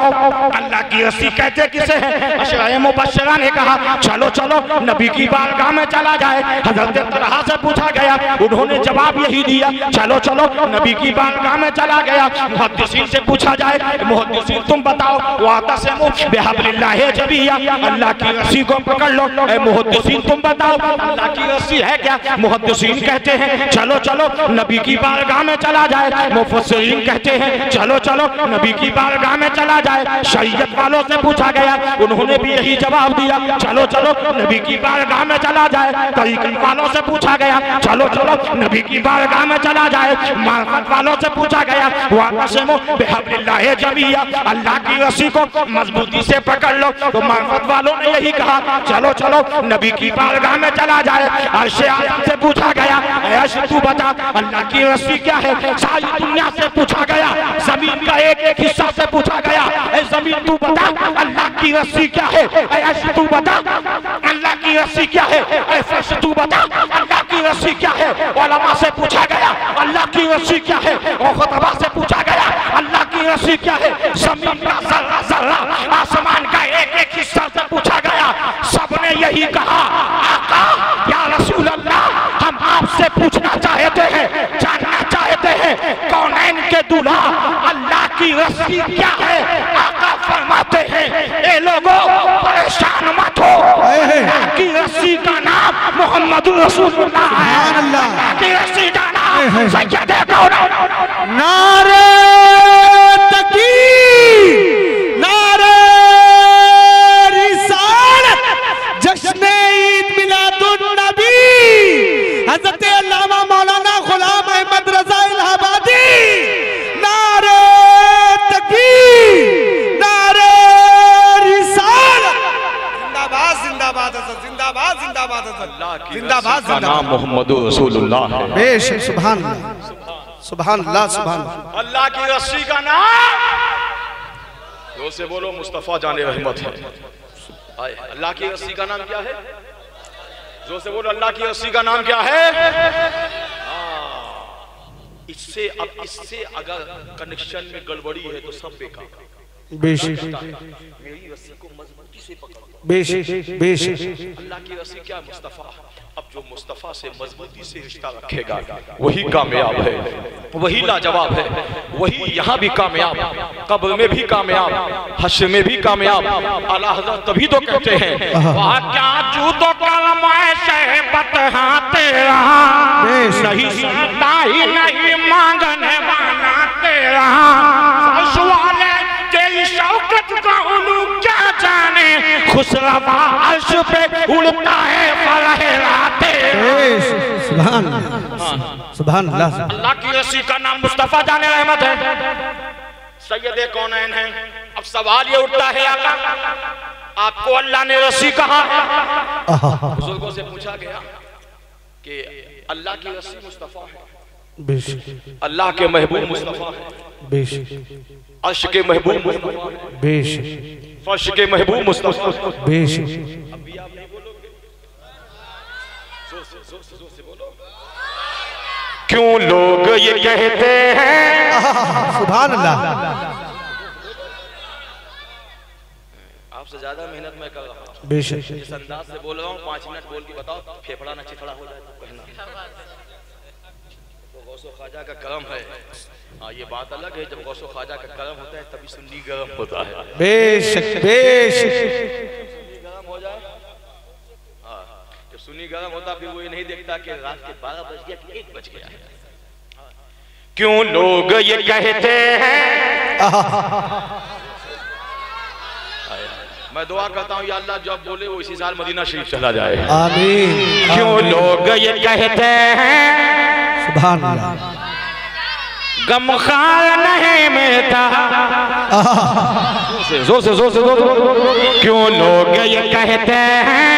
अल्लाह की रस्सी कहते किसे है? अशराए मुबश्शिरा ने कहा चलो चलो नबी की बारगाह में चला जाए। हजरत तलहा से पूछा गया, उन्होंने जवाब यही दिया चलो चलो नबी की बारगाह में चला गया। मुहद्दिसीन से पूछा जाए, मुहद्दिसीन तुम बताओ, वातसिमू बिहब्लिल्लाहि जमीआ, अल्लाह की रस्सी को पकड़ लो। मुहद्दिसीन तुम बताओ अल्लाह की रस्सी है क्या? मुहद्दिसीन कहते हैं चलो चलो नबी की बारगाह में चला जाए। मुफस्सिरीन कहते हैं चलो चलो नबी की बारगाह में चला जाए। शरीयत वालों से पूछा गया, उन्होंने भी यही जवाब दिया चलो चलो नबी की बारगाह में चला जाए। तरीक़त वालों से पूछा गया चलो चलो नबी की बारगाह में चला जाए। मार्फत वालों से पूछा गया, वातसिमू बिहब्लिल्लाहि जमीआ, अल्लाह की रस्सी को मजबूती से पकड़ लो। तो मार्फत वालों ने यही कहा चलो चलो नबी की बारगाह में चला जाए। अर्शे आज़म से पूछा गया, अर्श तू बता अल्लाह की रस्सी क्या है? सारी दुनिया से पूछा गया, जमीन का एक एक हिस्सा से पूछा गया, ऐ जमीन तू बता अल्लाह की रस्सी क्या है? अर्श तू बता अल्लाह की रस्सी क्या है? ऐ फर्श तू बता अल्लाह की रस्सी क्या है? उलमा से पूछा गया अल्लाह की रस्सी क्या है? और खुतबा से पूछा गया अल्लाह की रस्सी क्या है? जमीन का जर्रा जर्रा, आसमान का एक एक हिस्सा से पूछा गया, सबने यही कहा आका या रसूल अल्लाह, हम आपसे पूछना चाहते हैं, जानना चाहते हैं कौनैन के दूल्हा अल्लाह की रस्सी क्या है? आका फरमाते हैं ए लोगों परेशान मत हो, अल्लाह की रस्सी का नाम मोहम्मद रसूलुल्लाह है। अल्लाह की रस्सी का नाम सैयदे कौनैन। नारे तकबीर, नारे रिसालत, जश्न ईद मिलादुन नबी, हज़रत अल्लामा मौलाना गुलाम अहमद रज़ा इलाहाबादी। नारे तकबीर, नारे रिसालत, जिंदाबाद जिंदाबाद जिंदाबाद जिंदाबाद जिंदाबाद जिंदाबाद। नाम मोहम्मद रसूलुल्लाह है। बेशक सुभान अल्लाह सुभान अल्लाह सुभान अल्लाह। अल्लाह की रस्सी का नाम जोर से बोलो मुस्तफा जाने रहमत है। अल्लाह की रस्सी का नाम क्या है? जोर से बोलो अल्लाह की रस्सी का नाम क्या है? इससे अब इससे अगर कनेक्शन में गड़बड़ी है तो सब बेकार। बेशक मेरी रस्सी को मजबूती से पकड़ो। बेशक बेशक। अल्लाह की रस्सी क्या? मुस्तफा। अब जो मुस्तफा से मजबूती से रिश्ता रखेगा वही कामयाब है, वही लाजवाब है, वही यहाँ भी कामयाब, कब्र में भी कामयाब, हश्र में भी कामयाब। आला हज़रत तभी तो कहते हैं वहाँ क्या जूतों कलमा शहबत हाथे रहा, नहीं सुनता ही नहीं मांगने वाला तेरा, वाले तेरी शौकत का उलू क्या जाने, खुशरवा अर्श पे उड़ता है फलहराते। सुभान सुभान अल्लाह। अल्लाह की रस्सी का नाम मुस्तफा जाने रहमत है, सैयदे कौनैन है। अब सवाल ये उठता है आका आपको अल्लाह ने रस्सी कहा? बुजुर्गों से पूछा गया कि अल्लाह की रस्सी मुस्तफा है, बेशक अल्लाह के महबूब मुस्तफा है, बेशक अर्श के महबूब मुस्तफा, बेशक फर्श के महबूब मुस्तफा, बेशक। अभी आप नहीं बोलोगे? जोर से बोलो। क्यों लोग ये कहते हैं सुभान अल्लाह आपसे ज्यादा मेहनत मैं कर रहा हूँ, बेशक जिस अंदाज से बोल रहा हूँ 5 मिनट बोल के बताओ फेफड़ा न चिथड़ा हो जाए तो कहना। तो गौसो ख्वाजा का करम है। हाँ, ये बात अलग है, जब गौसो ख्वाजा का करम होता है तभी सुन्नी गरम होता है। बेशक बेशक सुन्नी गरम हो जाए, हाँ, जब सुन्नी गरम होता फिर वो ये नहीं देखता कि रात के 12 बज गया कि 1 बज गया है। क्यों लोग ये कहते हैं, मैं दुआ करता हूँ या अल्लाह जब बोले वो इसी साल मदीना शरीफ चला जाए। आमीन। क्यों लोग ये कहते हैं सुभान अल्लाह, गमखार नहीं मिलता, जोर से क्यों लोग ये कहते हैं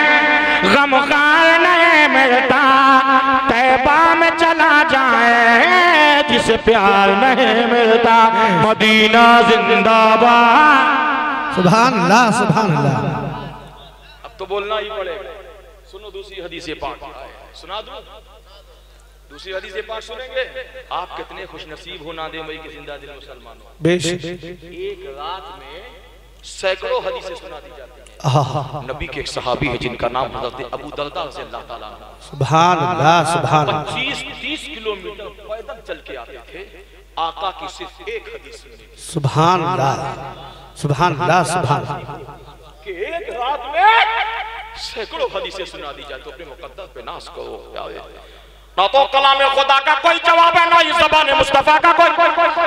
गमखार नहीं मिलता, तैबा में चला जाए जिसे प्यार नहीं मिलता, मदीना जिंदाबाद। सुभान अल्लाह सुभान अल्लाह। अब तो बोलना ही पड़ेगा। सुनो दूसरी हदीस पाक, सुना दूं? दूसरी हदीस पाक सुनेंगे आप कितने खुशनसीब हो नादे मई के जिंदा दिल मुसलमानों। बेशक एक रात में सैकड़ों हदीसें सुना दी जाती हैं। नबी के एक सहाबी है जिनका नाम हजरत अबू दरदा रज़ियल्लाहु ताला अन्हु, सुभान अल्लाह सुभान अल्लाह। 25-30 किलोमीटर पैदल चल के आते थे आका की सिर्फ एक हदीस सुनने। सुभान अल्लाह सुभान अल्लाह सुभान कि एक रात में सैकड़ों हदीसें सुना दी जाए तो अपने मुकद्दर पे नाज करो। ना तो कलाम खुदा का कोई जवाब है, ना ही ज़बान मुस्तफा का कोई।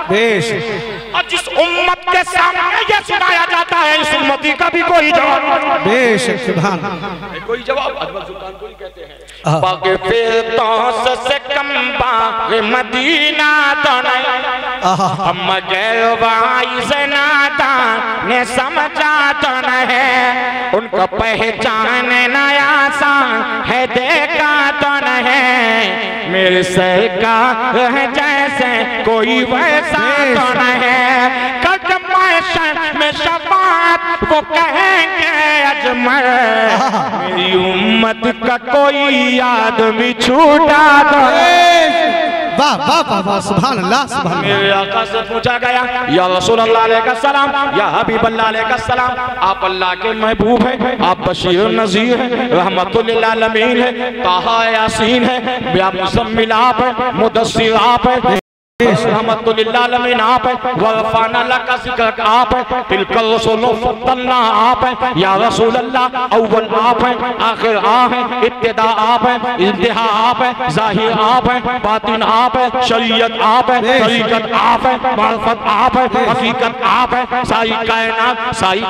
बेशक और जिस उम्मत के सामने ये सुनाया जाता है इस उम्मती का भी कोई जवाब, बेशक सुभान कोई जवाब अजमल सुल्तान को ही कहते हैं। बागे फिरदौस से कम बागे मदीना तो नहीं, हम गैर वाई से नादान ने समझा तो नहीं, उनको पहचान नया आसान है देखा तो नहीं, मेरे सरकार है जैसे कोई वैसा तो नहीं, कदम में शफात वो कहेंगे अजमल, मेरी उम्मत का कोई आदमी छूटा तो। वाह वाह वाह वाह सुभान अल्लाह सुभान अल्लाह। मेरे आका से पूछा गया या रसूल अल्लाह अलैहि सलाम, या हबीब अल्लाह अलैहि सलाम, आप अल्लाह के महबूब हैं, आप बशीर नज़ीर हैं, रहमतुल लिल आलमीन हैं, ताहा यासीन हैं, या मुज़म्मिल आप हैं, मुदस्सिर आप हैं, रहमतुल लिल आलमीन आप हैं, वरफ़अना लका ज़िक्रक आप हैं, तिलकल रसूलुं फद्दलना आप हैं, या रसूल अल्लाह अव्वल आप हैं, आखिर आप हैं, इब्तिदा आप हैं, इंतहा आप हैं, ज़ाहिर आप हैं, बातिन आप हैं, शरीयत आप हैं, तरीक़त आप हैं, मारिफत आप हैं, हकीकत आप हैं, सारी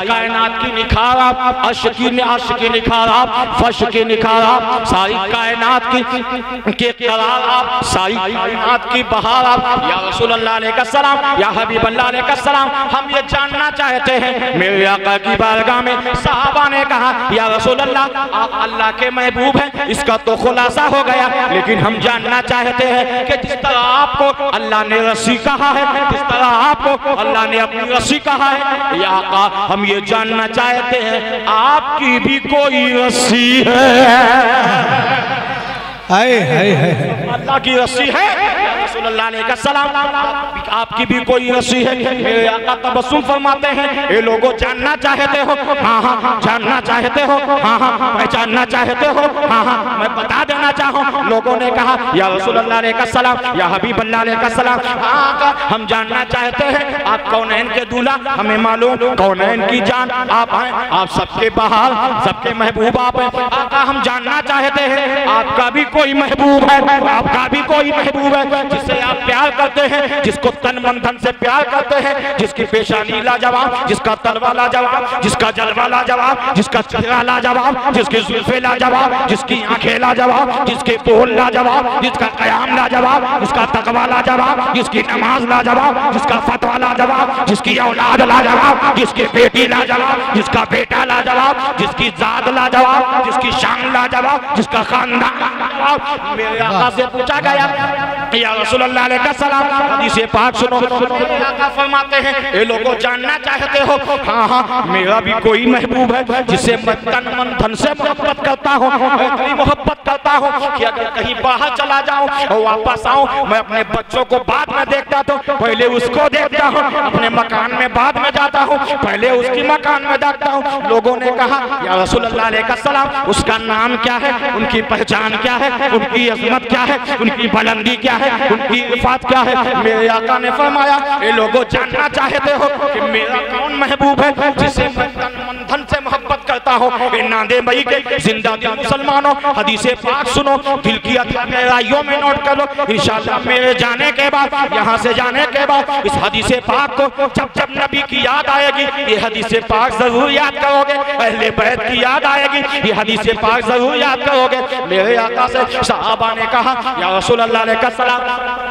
कायनात की निखार आप, अर्श की निखार आप, फर्श की निखार आप, सारी कायनात के करार आप, सारी कायनात की बहार आप, या रसूल अल्लाह अलैहि सलाम, या हबीब अल्लाह अलैहि सलाम, हम ये जानना चाहते हैं। मेरे आका की बारगाह में सहाबा ने कहा या रसूल अल्लाह आप अल्लाह के महबूब हैं, इसका तो खुलासा हो गया, लेकिन हम जानना चाहते हैं कि जिस तरह आपको अल्लाह ने रस्सी कहा है, जिस तरह आपको अल्लाह ने अपनी रस्सी कहा है, या आका हम ये जानना चाहते हैं आपकी भी कोई रस्सी है? हाय हाय हाय अल्लाह की रस्सी है, रसूलुल्लाह अलैहि सलाम आपकी भी कोई रस्सी है? मेरे आका तबस्सुम फरमाते हैं, ये लोगों जानना चाहते हो? हाँ हाँ जानना चाहते हो? हाँ हाँ पहचानना चाहते हो? हाँ हाँ मैं बता देना चाहूँ। लोगों ने कहा या रसूलुल्लाह अलैहि सलाम, या हबीब अल्लाह अलैहि सलाम, आका हम जानना चाहते हैं आप कौनैन के दूल्हा, हमें मालूम कौनैन की जान आप हैं, आप सबके बहार, सबके महबूब आप हैं। आका हम जानना चाहते हैं आपका भी कोई महबूब है, आपका भी कोई महबूब है जिससे आप प्यार करते हैं, जिसको तन मन धन से प्यार करते हैं, जिसकी पेशानी लाजवाब, जिसका तलवा लाजवाब, जिसका जलवा लाजवाब, जिसका चेहरा लाजवाब, जिसकी जुल्फे लाजवाब, जिसकी आंखें लाजवाब, जिसके बोल लाजवाब, जिसका कयाम लाजवाब, जिसका तकवा लाजवाब, जिसकी नमाज लाजवाब, जिसका फतवा लाजवाब, जिसकी औलाद लाजवाब, जिसकी बेटी लाजवाब, जिसका बेटा लाजवाब, जिसकी जात लाजवाब, जिसकी शान लाजवाब, जिसका खानदान लाजवाब। मेरे आका से पूछा गया या रसूलुल्लाह अलैहि सलाम, हदीस पाक सुनो। आका फरमाते हैं ये लोगों जानना चाहते हो? हाँ हाँ मेरा भी कोई महबूब है जिसे मैं तन मन धन से मोहब्बत करता हूँ, इतनी मोहब्बत करता हूँ कि अगर कहीं बाहर चला जाऊँ और वापस आऊँ, मैं अपने बच्चों को बाद में देखता तो पहले उसको देखता हूँ, अपने मकान में बाद में जाता हूँ, पहले उसकी मकान में जाता हूँ। लोगों ने कहा या रसूल अल्लाह अलैहिस्सलाम उसका नाम क्या है, उनकी पहचान क्या है, उनकी अज़मत क्या है, उनकी बुलंदी क्या है, उनकी इफ़ात क्या है। मेरे आका ने फरमाया ये लोगों जानना चाहते हो कि मेरा कौन महबूब है जिसे मैं तन मन धन से मोहब्बत करता हूँ। नादे मई के जिंदा दिल मुसलमानों हदीसे पाक सुनो, दिल की गहराइयों में नोट करो। इंशाअल्लाह मेरे जाने के बाद, यहाँ से जाने के बाद इस हदीसे पाक को जब जब नबी की याद आएगी ये हदीसे पाक जरूर याद करोगे, अहले बैत की याद आएगी ये हदीसे पाक जरूर याद करोगे। मेरे आका से सहाबा ने कहा या रसूल अल्लाह अलैहि सलाम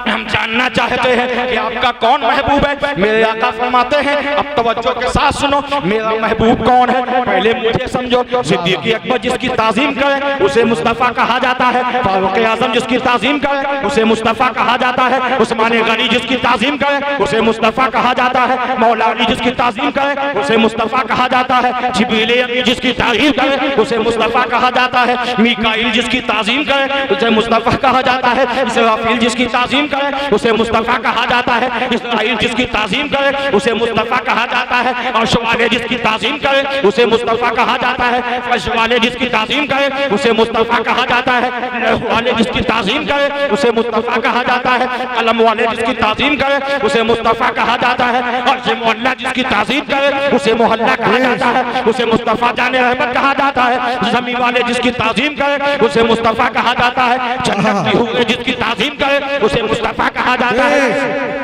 हम जानना चाहते हैं कि आपका कौन महबूब है। मेरे आका फरमाते हैं अब तवज्जो के साथ सुनो, मेरा महबूब कौन है पहले मुझे समझो। सिद्दीक़ अकबर जिसकी ताज़ीम करें उसे मुस्तफ़ा कहा जाता है, फारूक आज़म जिसकी ताज़ीम करें उसे मुस्तफ़ा कहा जाता है, उस्मान गनी जिसकी ताज़ीम करें उसे मुस्तफ़ा कहा जाता है, मौला अली जिसकी ताज़ीम करें उसे मुस्तफ़ा कहा जाता है, जिब्रील अमीन जिसकी ताज़ीम करें उसे मुस्तफ़ा कहा जाता है, मीकाईल जिसकी ताज़ीम करें उसे मुस्तफ़ा कहा जाता है, इसराफील जिसकी ताज़ीम करें उसे मुस्तफ़ा कहा जाता है, इस्राईल जिसकी ताज़ीम करें उसे मुस्तफ़ा कहा जाता है, अर्श वाले जिसकी ताज़ीम करें उसे मुस्तफ़ा कहा जाता है, फर्श वाले जिसकी ताज़ीम करें उसे मुस्तफ़ा कहा जाता है, लौह वाले जिसकी ताज़ीम करें उसे मुस्तफ़ा कहा जाता है, कलम वाले जिसकी ताज़ीम करें उसे मुस्तफ़ा कहा जाता है, अर्श मोहल्ला जिसकी ताज़ीम करें उसे मोहल्ला कहा जाता है, उसे मुस्तफ़ा जाने रहमत कहा जाता है, ज़मीन वाले जिसकी ताज़ीम करें उसे मुस्तफ़ा कहा जाता है, जन्नत की हूरें जिसकी ताज़ीम करें उसे मुस्तफ़ा कहा जाता है,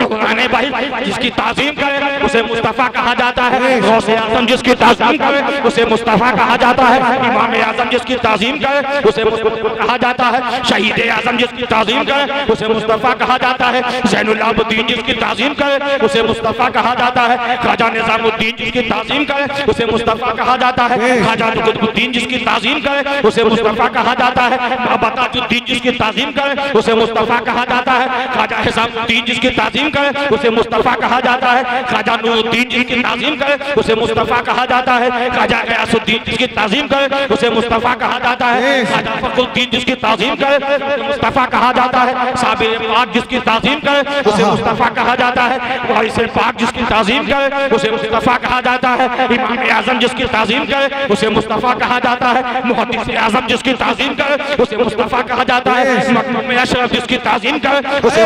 पुराने भाई जिसकी ताज़ीम करें उसे मुस्तफ़ा कहा जाता है, गौसे आज़म जिसकी ताज़ीम करें उसे मुस्तफ़ा कहा जाता है, इमाम आज़म जिसकी ताज़ीम करें उसे मुस्तफ़ा कहा जाता है, शहीद आज़म जिसकी ताज़ीम करें उसे मुस्तफ़ा कहा जाता है, ज़ैनुल आबिदीन जिसकी ताज़ीम करें उसे मुस्तफ़ा कहा जाता है, ख्वाजा निज़ामुद्दीन जिसकी ताज़ीम करें उसे मुस्तफ़ा कहा जाता है, ख्वाजा कुतुबुद्दीन जिसकी ताज़ीम करें उसे मुस्तफ़ा कहा जाता है, बाबा ताजुद्दीन जिसकी ताज़ीम करें उसे मुस्तफ़ा कहा जाता है, ख्वाजा हिसामुद्दीन जिसकी ताज़ीम करें उसे मुस्तफ़ा कहा जाता है, ख्वाजा नूरुद्दीन जिसकी ताज़ीम करें उसे मुस्तफ़ा कहा जाता है, ख्वाजा गयासुद्दीन जिसकी ताज़ीम करें उसे मुस्तफ़ा कहा जाता है, ख्वाजा फखरुद्दीन जिसकी ताज़ीम करें उसे मुस्तफ़ा कहा जाता है, साबिर पाक जिसकी ताज़ीम करें उसे मुस्तफ़ा कहा जाता है, वारिस पाक जिसकी ताज़ीम करें उसे मुस्तफ़ा कहा जाता है, इमाम आज़म जिसकी ताज़ीम करें उसे मुस्तफ़ा कहा जाता है, मुहद्दिस आज़म जिसकी ताज़ीम करें उसे मुस्तफ़ा कहा जाता है, मखदूम अशरफ जिसकी ताज़ीम करें उसे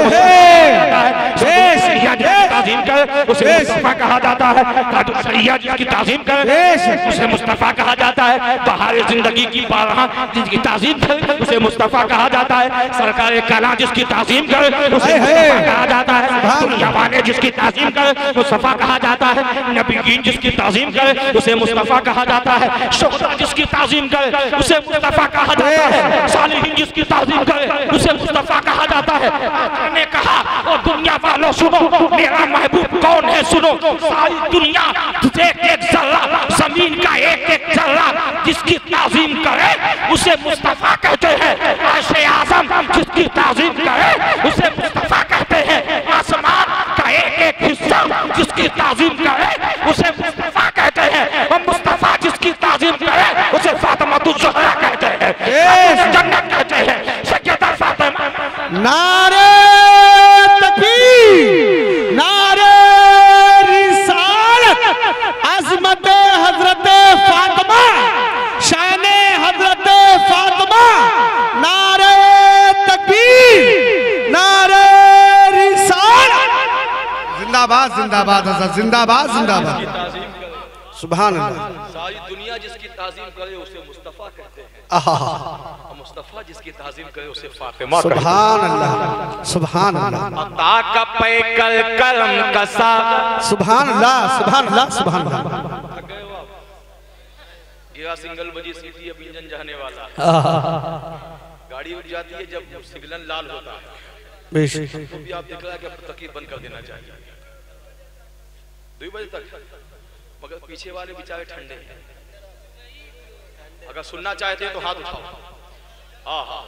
ताज़ीम करें उसे मुस्तफ़ा कहा जाता है, कादू सैयद जिसकी ताज़ीम करें उसे मुस्तफ़ा कहा जाता है, बहार जिंदगी की बारहा जिसकी ताज़ीम करें उसे मुस्तफ़ा कहा जाता है, सरकार कला जिसकी ताज़ीम करें उसे मुस्तफ़ा कहा जाता है, दुनिया वाले जिसकी ताज़ीम करें मुस्तफ़ा कहा जाता है, नबीयीन जिसकी ताज़ीम करें उसे मुस्तफ़ा कहा जाता है, शुहदा जिसकी ताज़ीम करें उसे मुस्तफ़ा कहा जाता है, सालिहीन जिसकी ताज़ीम करें उसे मुस्तफ़ा कहा जाता है। ने कहा और दुनिया वालों सुनो मेरा महबूब कौन है सुनो, सारी दुनिया एक एक जर्रा जमीन का एक एक जर्रा जिसकी ताज़ीम करे उसे मुस्तफ़ा कहते हैं, अर्श-ए आज़म जिसकी ताज़ीम करे उसे मुस्तफ़ा कहते हैं, आसमान का एक एक हिस्सा जिसकी ताज़ीम करे उसे मुस्तफ़ा कहते हैं, और मुस्तफ़ा जिसकी ताज़ीम करे उसे फातिमातुज़ ज़हरा कहते हैं, जन्नत कहते हैं, सैयदा फातिमा। नारे तकबीर, नारे रिसालत, अज़मत हज़रत फातिमा, शाने हज़रत फातिमा, नारे तकबीर, नारे रिसालत। जिंदाबाद जिंदाबाद हज़रत, जिंदाबाद जिंदाबाद। सुभान अल्लाह। सारी दुनिया जिसकी ताज़ीम करे उसे मुस्तफ़ा कहते हैं, मुस्तफ़ा जिसकी ताज़ीम करे उसे फातिमा कहते हैं। सुभान अल्लाह, सुभान अल्लाह। अता का पैकर करम कसा, सुभान अल्लाह, सुभान अल्लाह, सुभान अल्लाह। गिरा सिंगल बजी सीटी, अब इंजन जाने वाला, गाड़ी उठ जाती है जब सिग्नल लाल होता है, तो भी आप देख रहा है कि अब तकीब बंद कर देना चाहिए 2 बजे तक, मगर पीछे वाले बेचारे ठंडे हैं, अगर सुनना चाहते हैं तो हाथ उठाओ।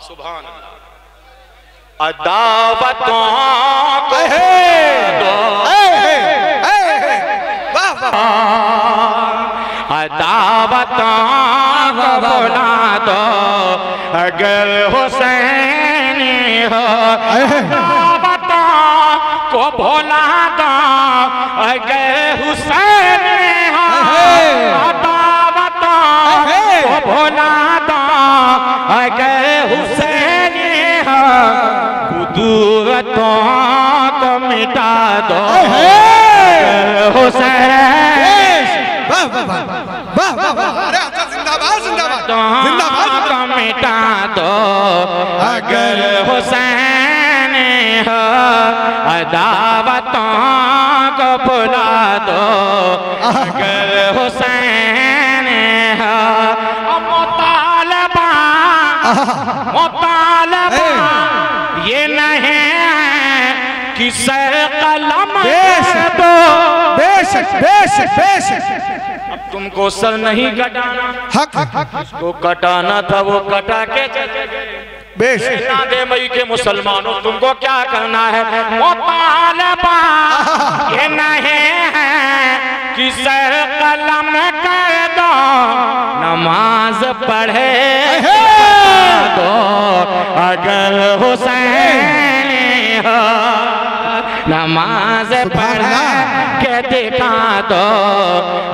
सुभान अल्लाह। अदावतों को अदावतों को बुला दो अगर हुसैनी हो, अदावतों को बुला दो अगर हुसैन को भुला दो, अगर हुसैन कुदूरतों को मिटा दो, हुसैन को मिटा दो, अगर हुसैन हो अदावतों को भुला दो, अगर हुसैन हो मुतालबा मुतालबा ये नहीं कि सर कलम दो, बेशक बेशक बेशक अब तुमको सर नहीं कटाना, हक जिसको कटाना था वो कटा के चले गए। बेशक दे मई के मुसलमानों तुमको क्या करना है, मुतालबा ये नहीं है कि सर कलम कर दो, नमाज पढ़े दो, अगर हुसैन हो नमाज पढ़ के दिखा दो,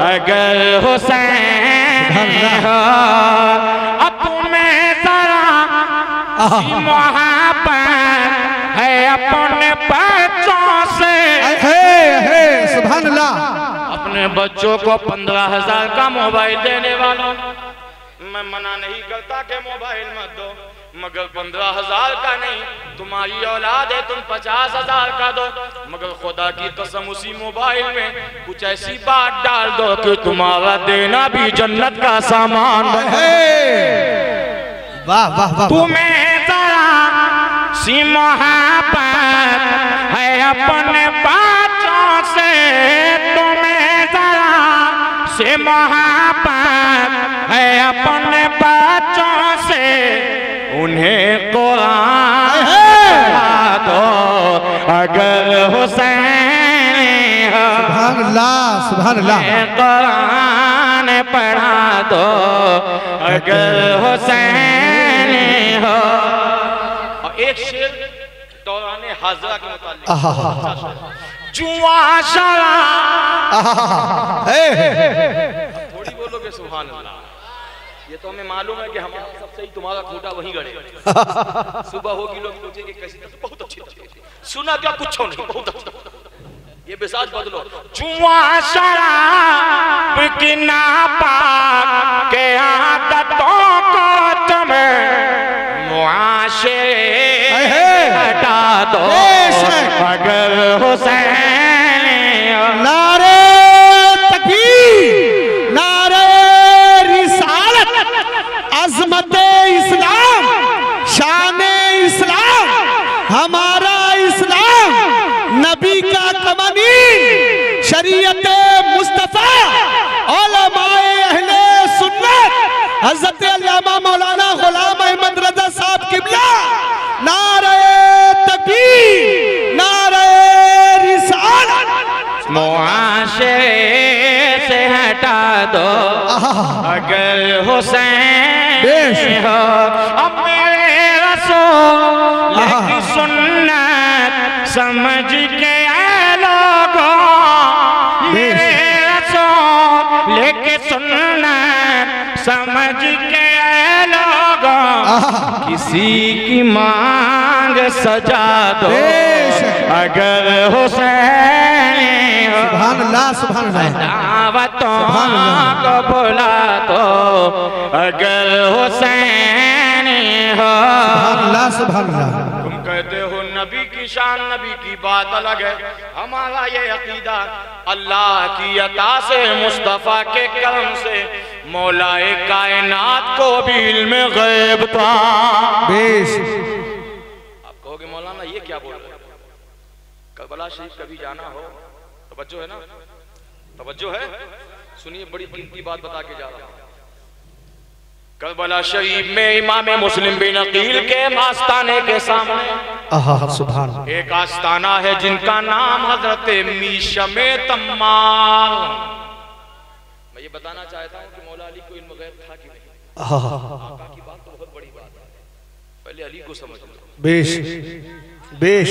अगर हुसैन हो अब तुम्हें जरा मोहब्बत है अपने बच्चों से, सुभान अल्लाह। अपने बच्चों को 15,000 का मोबाइल देने वालों, मैं मना नहीं करता कि मोबाइल मत दो, मगर 15,000 का नहीं, तुम्हारी औलाद है तुम 50,000 का दो, मगर खुदा की कसम उसी मोबाइल में कुछ ऐसी बात डाल दो कि तुम्हारा देना भी जन्नत का सामान बने। वाह वाह वाह। तुम्हें जरा सी मोहब्बत है अपने बच्चों से, तुम्हें जरा सी मोहब्बत है अपने बच्चों से, उन्हें कुरान पढ़ा दो, अगर हुसैन हो सुभान अल्लाह सुभान अल्लाह। कुरान पढ़ा दो, अगर हुसैन हो। और एक शेर दौरान हाजरा के मुताल्लिक, जुआ शराब, थोड़ी बोलोगे सुभान अल्लाह, ये तो हमें मालूम है कि हमारा सब सही, तुम्हारा खूंटा वहीं गड़े। सुबह होगी लोग सोचेंगे कैसी बहुत अच्छी सुना क्या, कुछ नहीं बहुत अच्छा, ये मिजाज बदलो। जुआ शराब की नापाक के आदतों को तुम्हें मुआशरे हटा दो, अगर हुसैन नारे तकबीर, नारे रिसालत, अज़मत इस्लाम, शान इस्लाम, हमारा इस्लाम नबी का कमानीन, शरीयत मुस्तफा, उलमाए अहले सुन्नत, हज़रत अल्लामा मौलाना गुलाम अहमद रज़ा साहब किबला, नारे तकबीर, नारे रिसालत, मुआशरे से हटा दो, अगर हुसैन हो। अब मेरे रसूल की सुन्नत समझ के लोगों, मेरे रसूल की सुन्नत समझ के लोगों, किसी की मांग सजा दो, अगर हुसैन हो। सुभान अल्लाह सुभान अल्लाह। दावतों को बुला दो, अगर हुसैन हो। सुभान अल्लाह सुभान अल्लाह। तुम कहते हो नबी की शान, नबी की बात अलग है, हमारा ये अकीदा अल्लाह की अता से, मुस्तफ़ा के करम से मौलाए कायनात को भी इल्म गैब था। बेश आप कहोगे मौलाना ये क्या बोल रहे हो, करबला शरीफ कभी जाना हो, तवज्जो है ना, तवज्जो है, सुनिए बड़ी कीमती बात बता के जा रहा हूं। करबला शरीफ में इमाम मुस्लिम बिन अकील के आस्ताने के सामने सुभान एक आस्ताना है जिनका नाम हजरत मीशमे तम्मार। मैं ये बताना चाहता हूँ कि मौला अली को इल्म गैब था कि नहीं। आका की बात तो बहुत बड़ी बात है, पहले अली को समझ लो। बेश बेश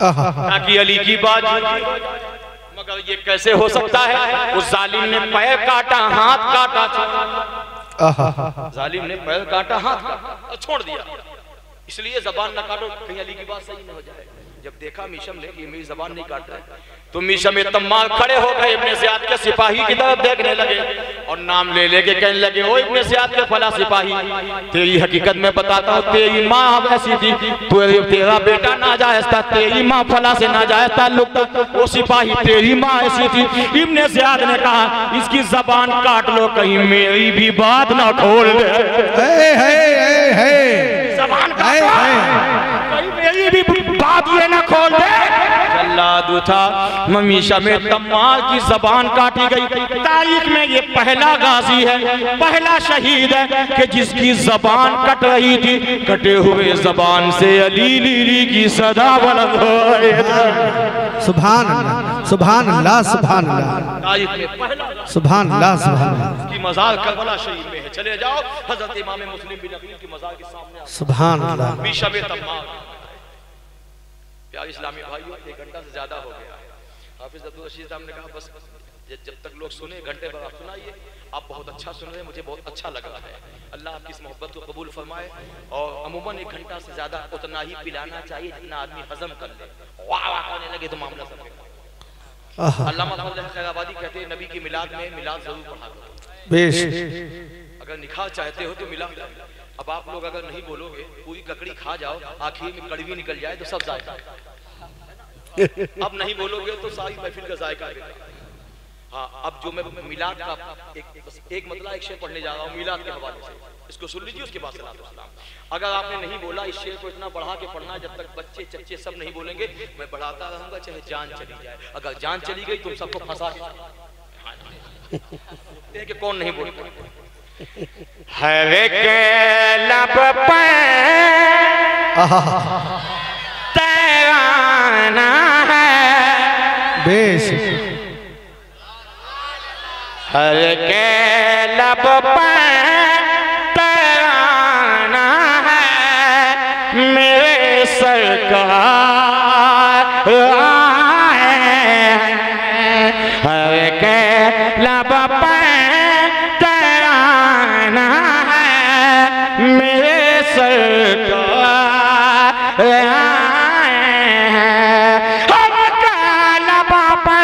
ताकि अली की बात, मगर ये कैसे हो सकता है? उस जालिम ने पैर काटा, हाथ काटा, जालिम ने पैर काटा, हाथ काटा और छोड़ दिया। इसलिए जबान न काटो, कहीं अली की बात सही न हो जाए। जब देखा मीशम ने कि मेरी जबान नहीं काट रहा है, तो मीशम तम्माल खड़े हो गए, इब्ने ज़ियाद के सिपाही की तरफ देखने लगे और नाम ले लेके कहने लगे, ओ इब्ने ज़ियाद के फला सिपाही, तेरी हकीकत में बताता हूँ, तेरी माँ वैसी थी, तेरा बेटा नाजायज था, तेरी माँ फला से नाजायज ताल्लुक था, वो सिपाही तेरी माँ ऐसी थी। इब्ने ज़ियाद ने कहा, इसकी जबान काट लो, कहीं मेरी भी बात ना खोल दे। जबान काट लो, मेरी भी बात ये ना खोल दे। जल्लाद उठा, मीशा में तम्माल की जबान काटी गई। तारीख में ये पहला गाजी है, पहला शहीद है कि जिसकी जबान कट रही थी। कटे हुए जबान से अली लीली की सदा बुलंद हो रही है। सुभान अल्लाह, सुभान अल्लाह, सुभान अल्लाह, तारीख में पहला सुभान अल्लाह, सुभान अल्लाह। की मज़ार करबला शरीफ में है, चले जाओ हजरत इमाम मुस्लिम बिन अकील की मज़ार के सामने। सुभान अल्लाह। मीशा में तम्माल। प्यारे इस्लामी भाइयों, 1 घंटा से ज्यादा हो गया है। हाफिज अब्दुल रशीद साहब ने कहा बस जब तक लोग सुने, घंटे भर आप सुनाइए। आप बहुत अच्छा सुन रहे हैं, मुझे बहुत अच्छा लग रहा है। अल्लाह आपकी इस मोहब्बत को कबूल फरमाए। और अमूमन 1 घंटा से ज्यादा उतना ही पिलाना चाहिए जितना आदमी हजम कर ले। वाह वाह करने लगे तो मामला समझेगा। अल्लामा फजल खैराबादी कहते हैं, नबी की मिलाद में मिलाद जरूर पढ़ा करो। अगर निखाह चाहते हो तो मिलाद। अब आप लोग अगर नहीं बोलोगे, पूरी ककड़ी खा जाओ, आखिर में कड़वी निकल जाए तो सब जायका। अब नहीं बोलोगे तो सारी महफिल का जायका आएगा। हाँ, अब जो मैं मिलाद का एक मतलब एक शेर पढ़ने जा रहा हूँ मिलाद के हवाले से, इसको सुन लीजिए, उसके बाद सलात व सलाम। अगर आपने नहीं बोला, इस शेर को इतना बढ़ा के पढ़ना है जब तक बच्चे चच्चे सब नहीं बोलेंगे। मैं बढ़ाता रहूंगा चाहे जान चली जाए। अगर जान चली गई तुम सबको फंसा के कौन नहीं बोलता। हर के लब पे तराना है बेश, हर के लब पे तराना है मेरे सरकार आए हैं। हर के लब पे तराना है मेरे सरकार आए हैं। हर के लब पे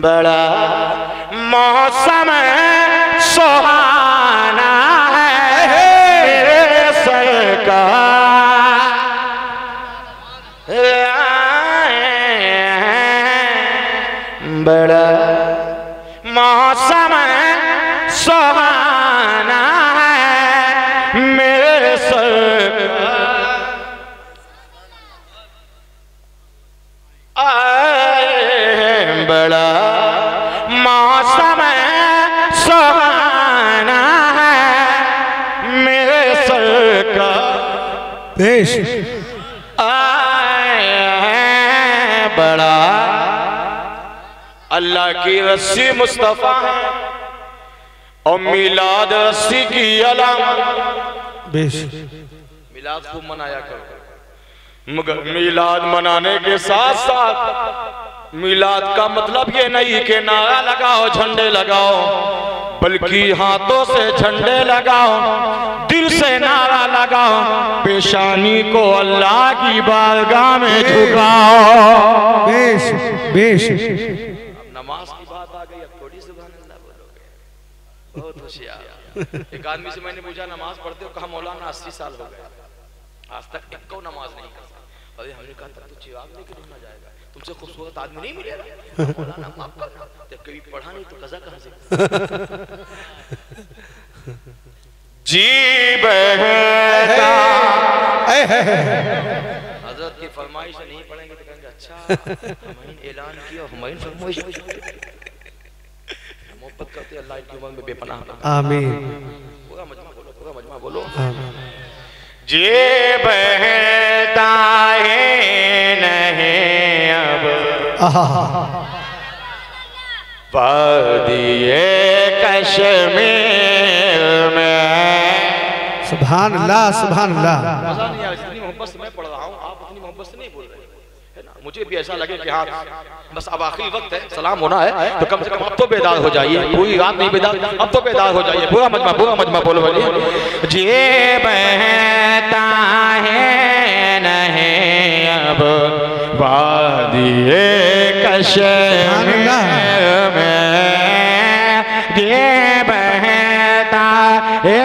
बड़ा मौसम सुहाना है सरकार बड़ा मौसम सुहाना है मेरे सरकार बड़ा मौसम सुहाना है मेरे सरकार बेश, आए हैं। बड़ा अल्लाह की रस्सी मुस्तफा है और मिलाद रस्सी की अलामत। बेश, मिलाद खूब मनाया करो, मगर मिलाद मनाने के साथ साथ मिलाद का मतलब ये नहीं कि नारा लगाओ, झंडे लगाओ, बल्कि हाथों से झंडे लगाओ, दिल से नारा लगाओ, पेशानी को अल्लाह की बारगाह में झुकाओ। बेश, बेश। अब नमाज की बात आ गई, अब थोड़ी सुभान अल्लाह बोलोगे, बहुत होशियार। एक आदमी से मैंने पूछा नमाज पढ़ते हो? कहा मौलाना 80 साल हो गए, आज तक एक को नमाज नहीं करता। अरे हमने कहा तब तो चिराग लेके ढूंढना जाएगा, तुमसे खूबसूरत आदमी नहीं मिलेगा। मौलाना माफ करना, जब कभी पढ़ा नहीं तो कज़ा कहाँ से? जी बहता हजरत की फरमाइश नहीं पढ़ेंगे तो कहेंगे अच्छा हमाइन ऐलान किया, हमाइन फरमाइश। मोहब्बत करते अल्लाह की उम्र में बेपनाह। आमीन। पूरा मजमा बोलो, पूरा मजमा बोलो। जे बहता है नहीं अब वादिए कश्मीर में। सुभान अल्लाह सुभान अल्लाह। मजा नहीं आया, जितनी मोहब्बत से मैं पढ़ रहा हूँ आप उतनी मोहब्बत से नहीं बोल रहे है ना। मुझे भी ऐसा लगे कि हाँ बस अब आखिरी वक्त है, सलाम होना है, तो कम से कम अब तो बेदार हो जाइए। पूरी रात नहीं बेदार, अब तो बेदार हो जाइए। पूरा मजमा बोलो बोलिए। जे बहता है नहीं अब वादिए कश्मीर में, जे बहता है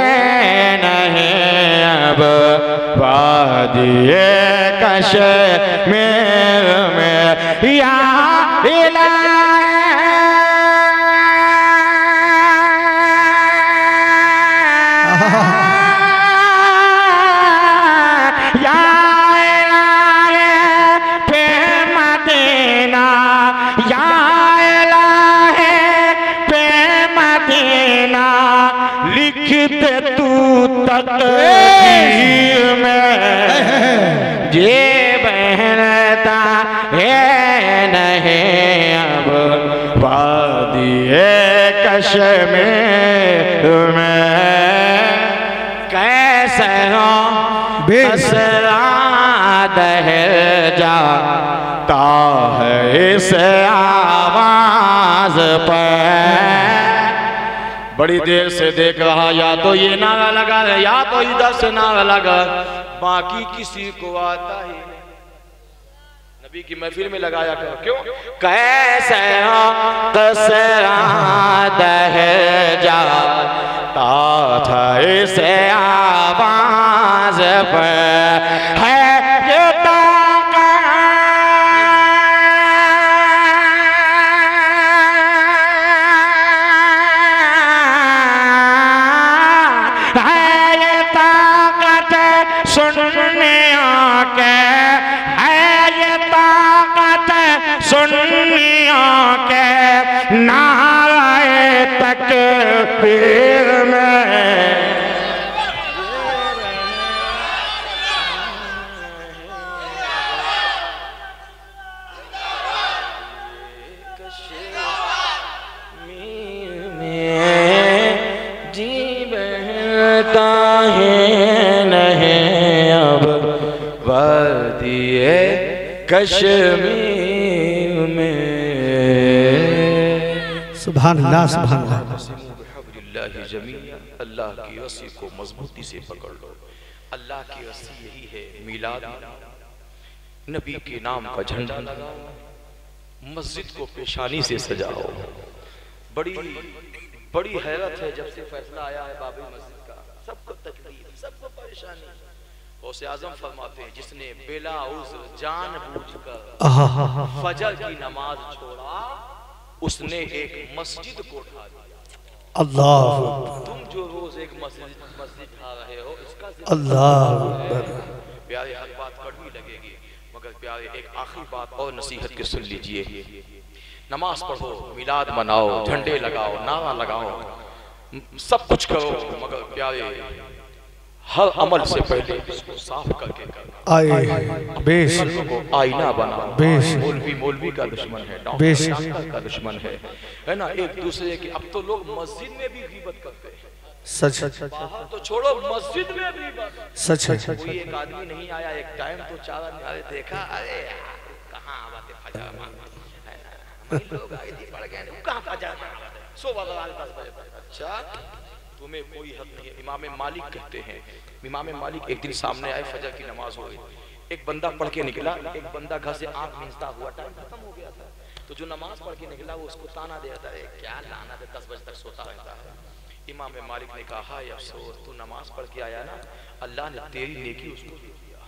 नहीं अब वादिए कश्मीर में। या ये बहनता है नहीं अब वादिए कश्मीर में। कैसे हो असरा दहर जाता है इस आवाज पर। बड़ी देर से देख रहा, या तो ये नारा लगा है या तो इधर से नारा लगा, बाकी किसी को आता ही नहीं। नबी की महफिल में लगाया करो। क्यों? कैसे कसरा दहर जाता था इस आवाज पर है ये नाराए तकबीर में। जी बहता है नहीं अब वादिए कश्मीर में। सुभान अल्लाह सुभान अल्लाह। अल्लाह की रस्सी को मजबूती से पकड़ लो। अल्लाह की रस्सी यही है, मिलाद। नबी के नाम का झंडा लगाओ, मस्जिद को पेशानी से सजाओ। बड़ी हैरत है, जब से फैसला आया है बाबरी मस्जिद का, सबको तकलीफ, सबको परेशानी। गौसे आजम फरमाते हैं, जिसने बेला उज़्र जानबूझकर फजर की नमाज छोड़ा, उसने एक मस्जिद को ढा दिया। अल्लाह, तुम जो रोज एक मस्जिद ढा रहे हो, इसका अल्लाह प्यारे, हर बात कड़वी लगेगी, मगर प्यारे एक आखिरी बात और नसीहत के सुन लीजिए। नमाज पढ़ो, मिलाद मनाओ, झंडे लगाओ, नारा लगाओ, सब कुछ करो, मगर प्यारे हर अमल से पहले इसको साफ करके करो। बेश को आईना बनाओ। बेश मौलवी का दुश्मन है, डॉक्टर का दुश्मन है ना। एक दूसरे की, अब तो लोग मस्जिद में भी गीबत करते हैं। सच तो छोड़ो, मस्जिद में भी सच है। कोई एक आदमी नहीं आया, एक टाइम तो चारा निहारे देखा, अरे कहाँ आवाज़ फजर लोग आए थे, पड़ गए, कहाँ फजर 10 बजे। अच्छा, तुम्हें कोई हक नहीं है। इमाम मालिक कहते हैं, इमाम मालिक एक दिन सामने आए, फजर की नमाज हो गई, एक बंदा पढ़ के निकला, एक बंदा घर से आंख मींचता हुआ, टाइम खत्म हो गया था, तो जो नमाज पढ़ के निकला वो उसको ताना देता है, क्या लाना है, 10 बजे तक सोता रहता है। इमाम मालिक ने कहा, अफसोस, तू नमाज पढ़ के आया ना, अल्लाह ने तेरी नेकी उसको दे दिया।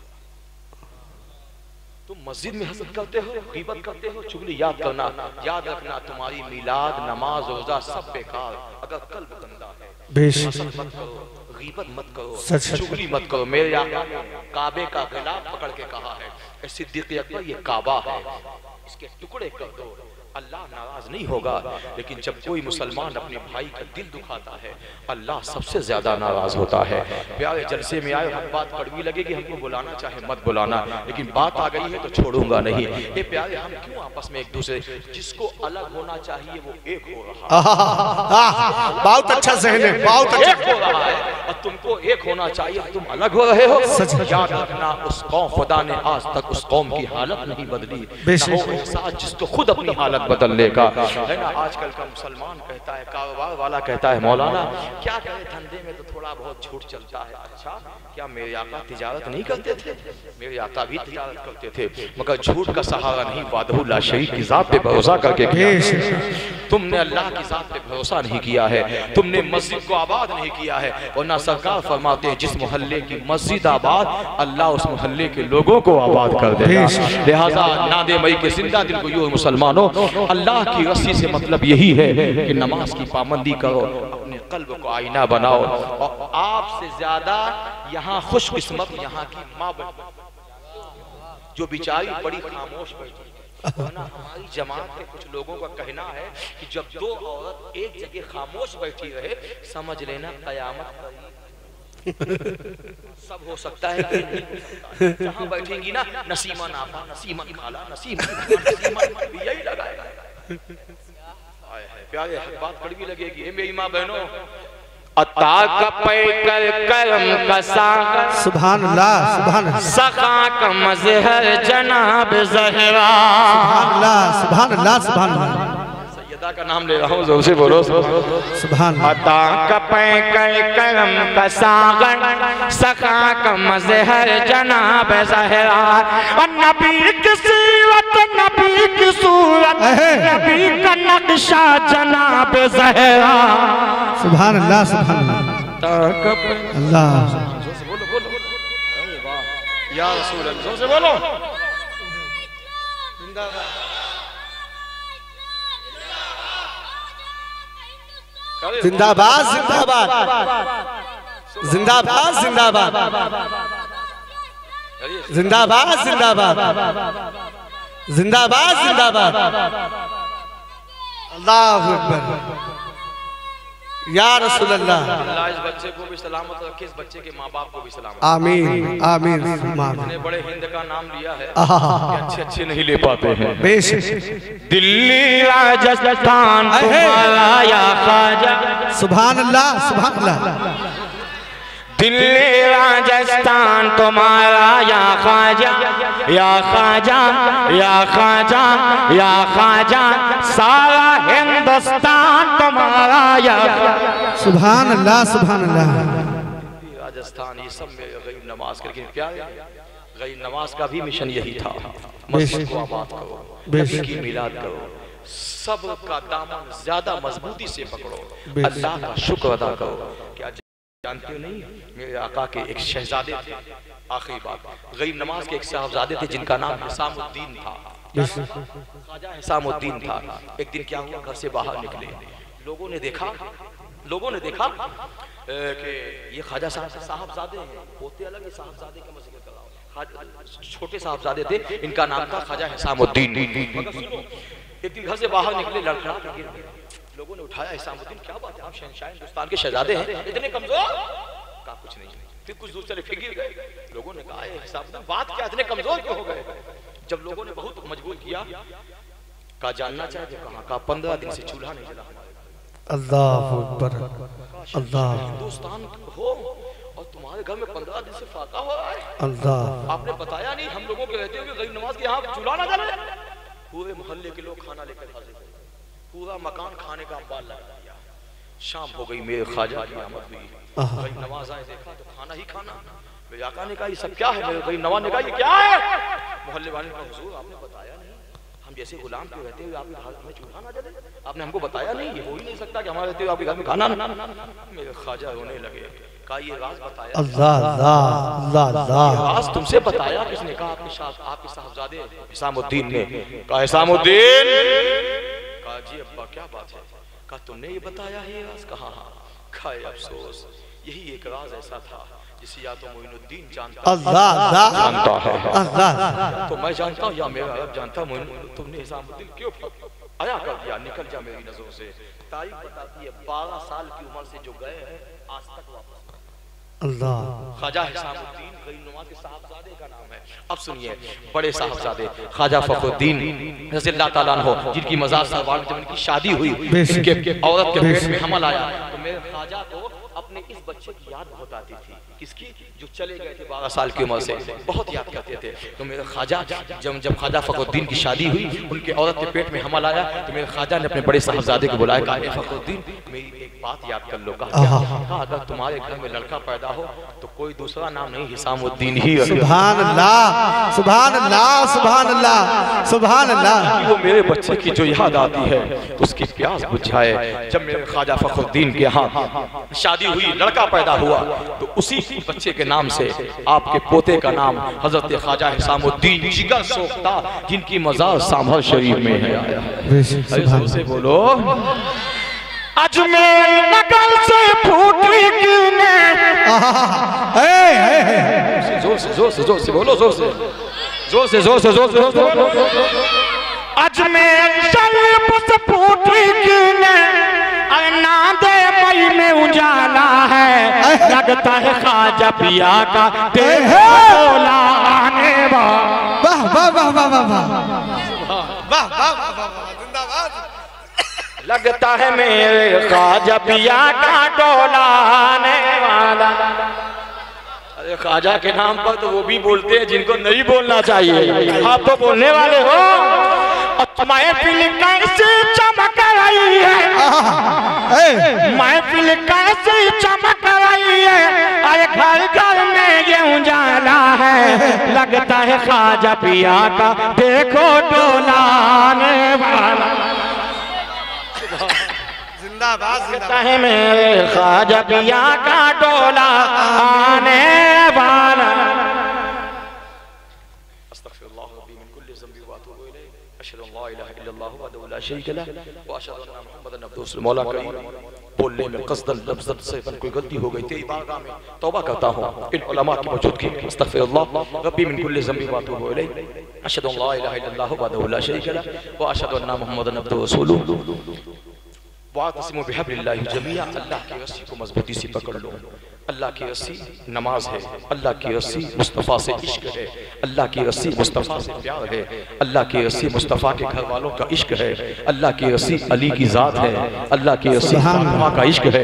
तुम मस्जिद में हसद करते हो, गीबत करते हो, चुगली। याद रखना, तुम्हारी मिलाद, नमाज, रोजा सब बेकार अगर कल्ब गंदा है। हसद मत करो, गीबत मत करो, चुगली मत करो। मेरे आका ने काबे का गिलाफ पकड़ के कहा है, सिद्दीक़ अकबर, ये काबा है, इसके टुकड़े कर दो। अल्लाह नाराज नहीं होगा, लेकिन जब कोई मुसलमान अपने भाई का दिल दुखाता है अल्लाह सबसे ज्यादा नाराज होता है। प्यारे जलसे में आए, हम बात कड़वी लगेगी, हमको बुलाना चाहे मत बुलाना, लेकिन बात आ गई है तो छोड़ूंगा नहीं। ये प्यारे हम क्यों आपस में एक दूसरे, जिसको अलग होना चाहिए वो एक हो रहा है। बहुत अच्छा सहन है, बहुत अच्छा एक हो रहा है, और तुमको एक होना चाहिए, तुम अलग हो रहे हो। याद रखना उस कौम, खुदा ने आज तक उस कौम की हालत नहीं बदली, ना वो इंसान जिसको खुद अपनी हालत बदलने का है ना। आजकल का मुसलमान कहता है, कारोबार वाला कहता है, मौलाना क्या करे धंधे में तो थोड़ा बहुत झूठ चलता है। अच्छा, क्या मेरे आका तिजारत नहीं करते थे? मेरे आका भी तिजारत करते थे, मगर झूठ का सहारा नहीं, वादहुल्लाह शरीफ की जात पे भरोसा करके किया। तुमने अल्लाह की जात पे भरोसा नहीं किया है, तुमने मस्जिद को आबाद नहीं किया है। और ना सरकार फरमाते हैं जिस मोहल्ले की मस्जिद आबाद, अल्लाह उस मोहल्ले के लोगों को आबाद कर देगा। लिहाजा नादे मई के जिंदा दिल को यूं मुसलमानों, अल्लाह की रस्सी से मतलब यही है कि नमाज की पाबंदी करो, अपने कल्ब को आईना बनाओ। और आपसे ज्यादा यहाँ खुशकिस्मत यहाँ की माँ जो बेचारी बड़ी खामोश बैठी ना। हमारी जमात के कुछ लोगों का कहना है कि जब दो औरत एक जगह खामोश बैठी रहे, समझ लेना कयामत सब हो सकता है कि जहाँ बैठेंगी ना, नसीमा नाफा, नसीमा खाला, नसीमा यही लगाएगा। प्यारे बात कड़वी लगेगी मेरी माँ बहनों। अता कपै कर करम का सागर, सुभान अल्लाह, सुभान अल्लाह, सखा का मजहर जनाब ज़हरा। सुभान अल्लाह, सुभान अल्लाह, सुभान अल्लाह। सैयदा का नाम ले रहा हूँ, जोर से बोलो सुभान। अता कपै कर करम का सागर, सखा का मजहर जनाब ज़हरा। और नबी की सीरत, नबी की सूरत, नबी का नक्शा जनाब ज़हरा। सुभान अल्लाह, सुभान अल्लाह। या रसूल अल्लाह, जोर से बोलो। जिंदाबाद, जिंदाबाद, जिंदाबाद, जिंदाबाद, जिंदाबाद, जिंदाबाद, जिंदाबाद, जिंदाबाद। अल्लाहु अकबर, या रसूल अल्लाह। अल्लाह इस बच्चे को भी सलामत रखे, इस बच्चे के माँ बाप को भी सलामत। आमीन, आमीन। इतने बड़े हिंद का नाम लिया है कि अच्छे अच्छे नहीं ले पाते हैं। दिल्ली राजस्थान तुम्हारा या ख्वाजा। सुभान अल्लाह, सुभान अल्लाह। दिल्ली राजस्थान तुम्हारा या ख्वाजा, या ख्वाजा, या ख्वाजा, या ख्वाजा। सारा हिंदुस्तान तुम्हारा या। सुभान अल्लाह, सुभान अल्लाह। राजस्थान ये सब में गरीब नमाज करके प्यारे, गरीब नमाज का भी मिशन यही था, मस्जिद को आबाद करो, नबी की मिलाद करो, सब का दामन ज्यादा मजबूती से पकड़ो, अल्लाह का शुक्र अदा करो। क्या जानते हो नहीं, मेरे आका के एक शहजादे थे। आखिरी बात, गरीब नमाज के एक साहबजादे थे जिनका नाम हिसामुद्दीन था। ख्वाजा हिसामुद्दीन था। एक दिन क्या हुआ, घर से बाहर निकले, लोगों ने देखा कि ये ख्वाजा साहबजादे हैं, होते अलग है, साहबजादे का जिक्र कर रहा हूं। छोटे साहबजादे थे, इनका नाम था ख्वाजा हिसामुद्दीन। एक दिन घर से बाहर निकले, लड़खड़ा के गिर गए। लोगों ने उठाया, हिसामुद्दीन क्या बात है, आप शहंशाह हिंदुस्तान के शहजादे हैं, इतने कमजोर? कहा कुछ नहीं। फिर कुछ दूर चले, फिर गिर गए। लोगों ने कहा हिसामुद्दीन बात क्या, इतने कमजोर क्यों हो गए? जब लोगों ने बहुत मजबूर किया, कहा जानना चाहिए, कहा 15 दिन से चूल्हा नहीं जला। अल्लाहु अकबर, अल्लाह। हिंदुस्तान हो और तुम्हारे घर में 15 दिन से फाका हो रहा है, अल्लाह। आपने बताया नहीं, हम लोगों के रहते हुए गरीब नवाज के यहाँ चूल्हा ना जले। पूरे मोहल्ले के लोग खाना लेकर हाजिर थे, पूरा मकान खाने का अंबार लगा दिया। शाम हो गई, मेरे ख्वाजा की आमद हुई, गरीब नवाज आए, देखा तो खाना ही खाना। मेरे आका ने कहा ये सब क्या है? मेरे गरीब नवाज ने कहा ये क्या है? मोहल्ले वाले ने कहा हुजूर आपने बताया नहीं, हम जैसे गुलाम के रहते हुए आपके घर में चूल्हा ना जले, आपने हमको बताया नहीं, ये हो ही नहीं सकता कि हमारे रहते हुए आपके घर में खाना ना। मेरे ख्वाजा रोने लगे, कहा ये राज बताया? अल्लाह, अल्लाह, अल्लाह। राज तुमसे बताया किसने? कहा आपके साहबजादे हिसामुद्दीन ने। कहा हिसामुद्दीन, कहा जी अब्बा क्या बात है? कहा तुमने ये बताया है राज? कहा हाँ। कहा अफसोस, यही एक राज ऐसा था जिसे या तो मोइनुद्दीन जानता अल्लाह है, तो मैं जानता हूँ या मेरा रब जानता है। तुमने हिसामुद्दीन क्यों आया कर दिया, निकल जा मेरी नजरों से। तारीख बताती है 12 साल की उम्र से जो गए हैं आज तक वापस। अल्लाह। ख्वाजा हिसामुद्दीन गरीब नवाज के साहबजादे का नाम है। अब सुनिए, बड़े साहबजादे ख्वाजा फखरुद्दीन रज़ी अल्लाह ताला अन्हु, जिनकी मज़ार सरवार में जब उनकी शादी हुई, इनके औरत के पेट में हमल आया, तो मेरे ख्वाजा को अपने इस बच्चे की याद बहुत आती थी। किसकी? जो चले गए थे 12 साल की उम्र से, बहुत याद करते थे। तो मेरे ख्वाजा जब ख्वाजा फखरुद्दीन की शादी हुई, उनके औरत के पेट में हमल आया, तो मेरे ख्वाजा ने अपने बड़े साहबजादे को बुलाया, कहा फखरुद्दीन मेरी एक बात याद कर लो। कहा अगर तुम्हारे घर में लड़का पैदा हो तो कोई दूसरा नाम नहीं, हिसामुद्दीन ही। सुभान अल्लाह, सुभान अल्लाह, सुभान अल्लाह, सुभान अल्लाह। वो मेरे बच्चे की जो याद आती है उसकी प्यास बुझाए। जब मेरे ख्वाजा फखरुद्दीन के यहाँ शादी हुई, लड़का पैदा हुआ, तो उसी बच्चे के नाम से आपके पोते का नाम हजरत ख्वाजा हिसामुद्दीन जिगर सोख्ता, जिनकी मज़ार सांभर शरीफ में है, आया है। से बोलो अजमेर नगर से फूटी कीने, जोर से बोलो, जोर से। अजमेर शरीफ से फूटी कीने, नादे मई में उजाला है, लगता है ख्वाजा पिया का देखो लाने वाह। वाह वाह वाह वाह वाह वाह वाह वाह, जिंदाबाद। लगता है मेरे ख्वाजा पिया का डोलाने वाला। अरे ख्वाजा के नाम पर तो वो भी बोलते हैं जिनको नहीं बोलना चाहिए, आप तो बोलने वाले हो। महफिल कैसी चमक रही है, महफिल कैसी चमक रही है, अरे घर घर में ये उजाला है, लगता है ख्वाजा पिया का देखो डोलाने वाला। जिंदाबाद, लगता है मेरे ख्वाजा पिया का डोला आने वाला। बोलने में कसदन लफ्ज़त से कोई गलती हो गई तेरी बारगाह में तौबा करता हूँ इन उलमा की मौजूदगी में। अस्तगफिरुल्लाह रब्बी मिन कुल्लि ज़ंबि व अतूबु इलैहि, अशहदु अन ला इलाहा इल्लल्लाहु वहदहु ला शरीका लहु व अशहदु अन्ना मुहम्मदन अब्दुहु व रसूलुहु। वातसिमू बिहब्लिल्लाहि जमीआ, अल्लाह की रस्सी को मजबूती से पकड़ लो। अल्लाह की रस्सी नमाज है, अल्लाह की रस्सी मुस्तफ़ा से इश्क है, अल्लाह की रस्सी मुस्तफ़ा से प्यार है, अल्लाह की रस्सी मुस्तफ़ा के घर वालों का इश्क है, अल्लाह की रस्सी अली की ज़ात है, अल्लाह की रस्सी फातिमा का इश्क है,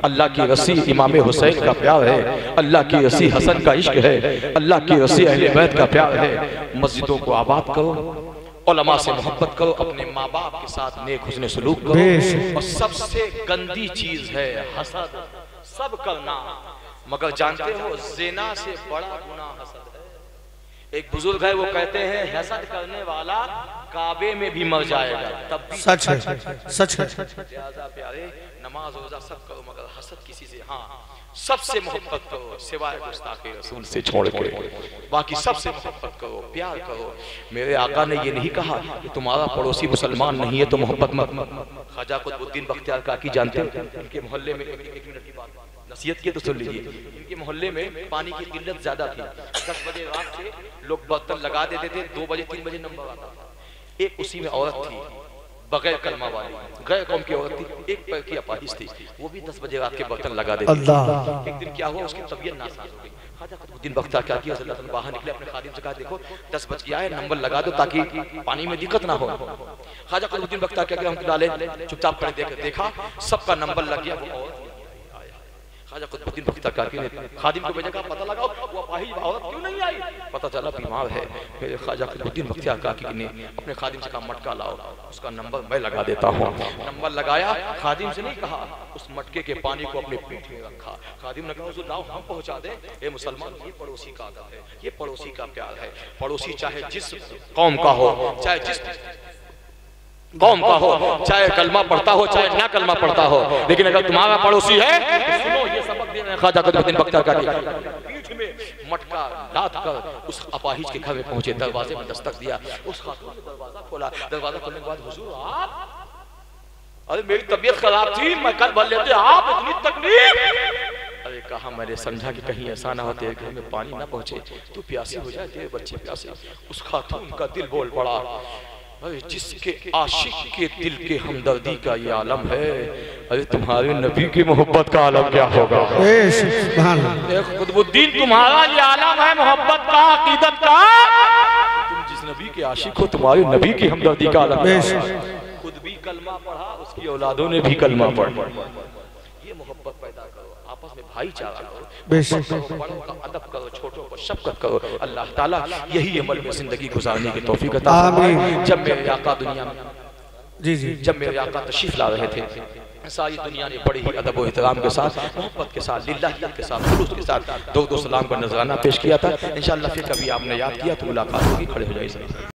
अल्लाह की रस्सी इमाम हुसैन का प्यार है, अल्लाह की रस्सी हसन का इश्क है, अल्लाह की रस्सी अहले बैत का प्यार है। मस्जिदों को आबाद करो, उलमा से मोहब्बत करो, अपने माँ बाप के साथ नेक हुस्न सलूक करो। और सबसे गंदी चीज है हसद, सब करना, मगर जानते हो ज़िना से बड़ा गुनाह हसद है। एक बुजुर्ग है, वो कहते हैं हसद करने वाला काबे में भी मर जाएगा, तब भी सच है, सच है। लिहाजा प्यारे नमाज रोजा सब करो, मगर हसद किसी से, हाँ सबसे मोहब्बत करो सिवाय गुस्ताखे रसूल से छोड़ के, बाकी सबसे मोहब्बत करो, प्यार करो। मेरे आका ने ये नहीं कहा कि तुम्हारा पड़ोसी मुसलमान नहीं है तो मोहब्बत मत। ख्वाजा कुतुबुद्दीन बख्तियार काकी जानते हैं, इनके मोहल्ले में एक मिनट की बात नसीहत की तो सुन लीजिए। इनके मोहल्ले में पानी की किल्लत ज्यादा थी, 10 बजे रात से लोग बर्तन लगा देते थे, 2 बजे 3 बजे नंबर आता था। एक उसी में औरत थी बगैर कलमा वाली, गैर कौम की औरत थी, एक पैर की अपाहिज थी, वो भी 10 बजे रात के बर्तन लगा देती थी। एक दिन क्या हुआ, उसकी तबीयत नासाज हो गई। ख्वाजा कुतुबुद्दीन बख्तियार क्या किया, बाहर निकले, अपने खादिम से कहा देखो 10 बज गया है, नंबर लगा दो ताकि पानी में दिक्कत ना हो। ख्वाजा कुतुबुद्दीन बख्तियार क्या किया, हम डाले चुपचाप खड़े देखा सबका नंबर लग गया। वो ख्वाजा कुतुबुद्दीन बख्तियार काकी ने खादिम को भेजा, पता लगाओ वो अपाहिज औरत क्यों नहीं आई। पता चला बीमार है। फिर ख्वाजा कुतुबुद्दीन बख्तियार काकी ने अपने खादिम से कहा मटका लाओ, उसका नंबर मैं लगा देता हूँ। नंबर लगाया, खादिम से नहीं कहा, उस मटके के पानी को अपने पीठ में रखा। खादिम ने कहा हुजूर लाओ हम पहुँचा दें। ये मुसलमान, ये पड़ोसी का अदब है, ये पड़ोसी का प्यार है। पड़ोसी चाहे जिस कौम का हो, चाहे जिस कौम का हो, चाहे कलमा पढ़ता हो चाहे ना कलमा पढ़ता हो, लेकिन अगर तुम्हारा पड़ोसी है तो सुनो ये सबक दे रहे हैं ख्वाजा कुतुबुद्दीन बख्तियार काकी। पीठ में मटका लाद कर उस अपाहिज के घर में पहुंचे, दरवाजे में दस्तक दिया, उस खातून ने दरवाजा खोला। दरवाजा खोलने के बाद हुजूर आप, अरे मेरी तबीयत खराब थी, मैं कल भर लेते, आप इतनी तकलीफ। अरे कहा, मैंने समझा कि कहीं ऐसा ना हो तेरे घर में पानी ना पहुंचे, तू प्यासी हो जाए, तेरे बच्चे प्यासे। उस खातून का दिल बोल पड़ा, अरे जिसके आशिक के दिल के हमदर्दी का ये आलम है, अरे तुम्हारे नबी की मोहब्बत का आलम क्या होगा। कुतुबुद्दीन तुम्हारा ये आलम है मोहब्बत का, अकीदत का। तुम जिस नबी के आशिक हो, तुम्हारे नबी की हमदर्दी का आलम है। खुद भी कलमा पढ़ा, उसकी औलादों ने भी कलमा पढ़ा। ये मोहब्बत पैदा करो, आपस में भाईचारा करो, बड़ों का अदब करो, छोटों को शफकत करो। अल्लाह ताला यही अमल में जिंदगी गुजारने की तौफीक अता फरमाए। जब मेरे आका दुनिया में जब मेरे आका तशरीफ ला रहे थे, सारी दुनिया ने बड़े ही अदब और एहतराम के साथ, मोहब्बत के साथ, लिल्लाहियत के साथ, खुलूस के साथ दो सलाम का नजराना पेश किया था। इंशाअल्लाह फिर कभी आपने याद किया तो मुलाकात होगी। खड़े हो जाइए।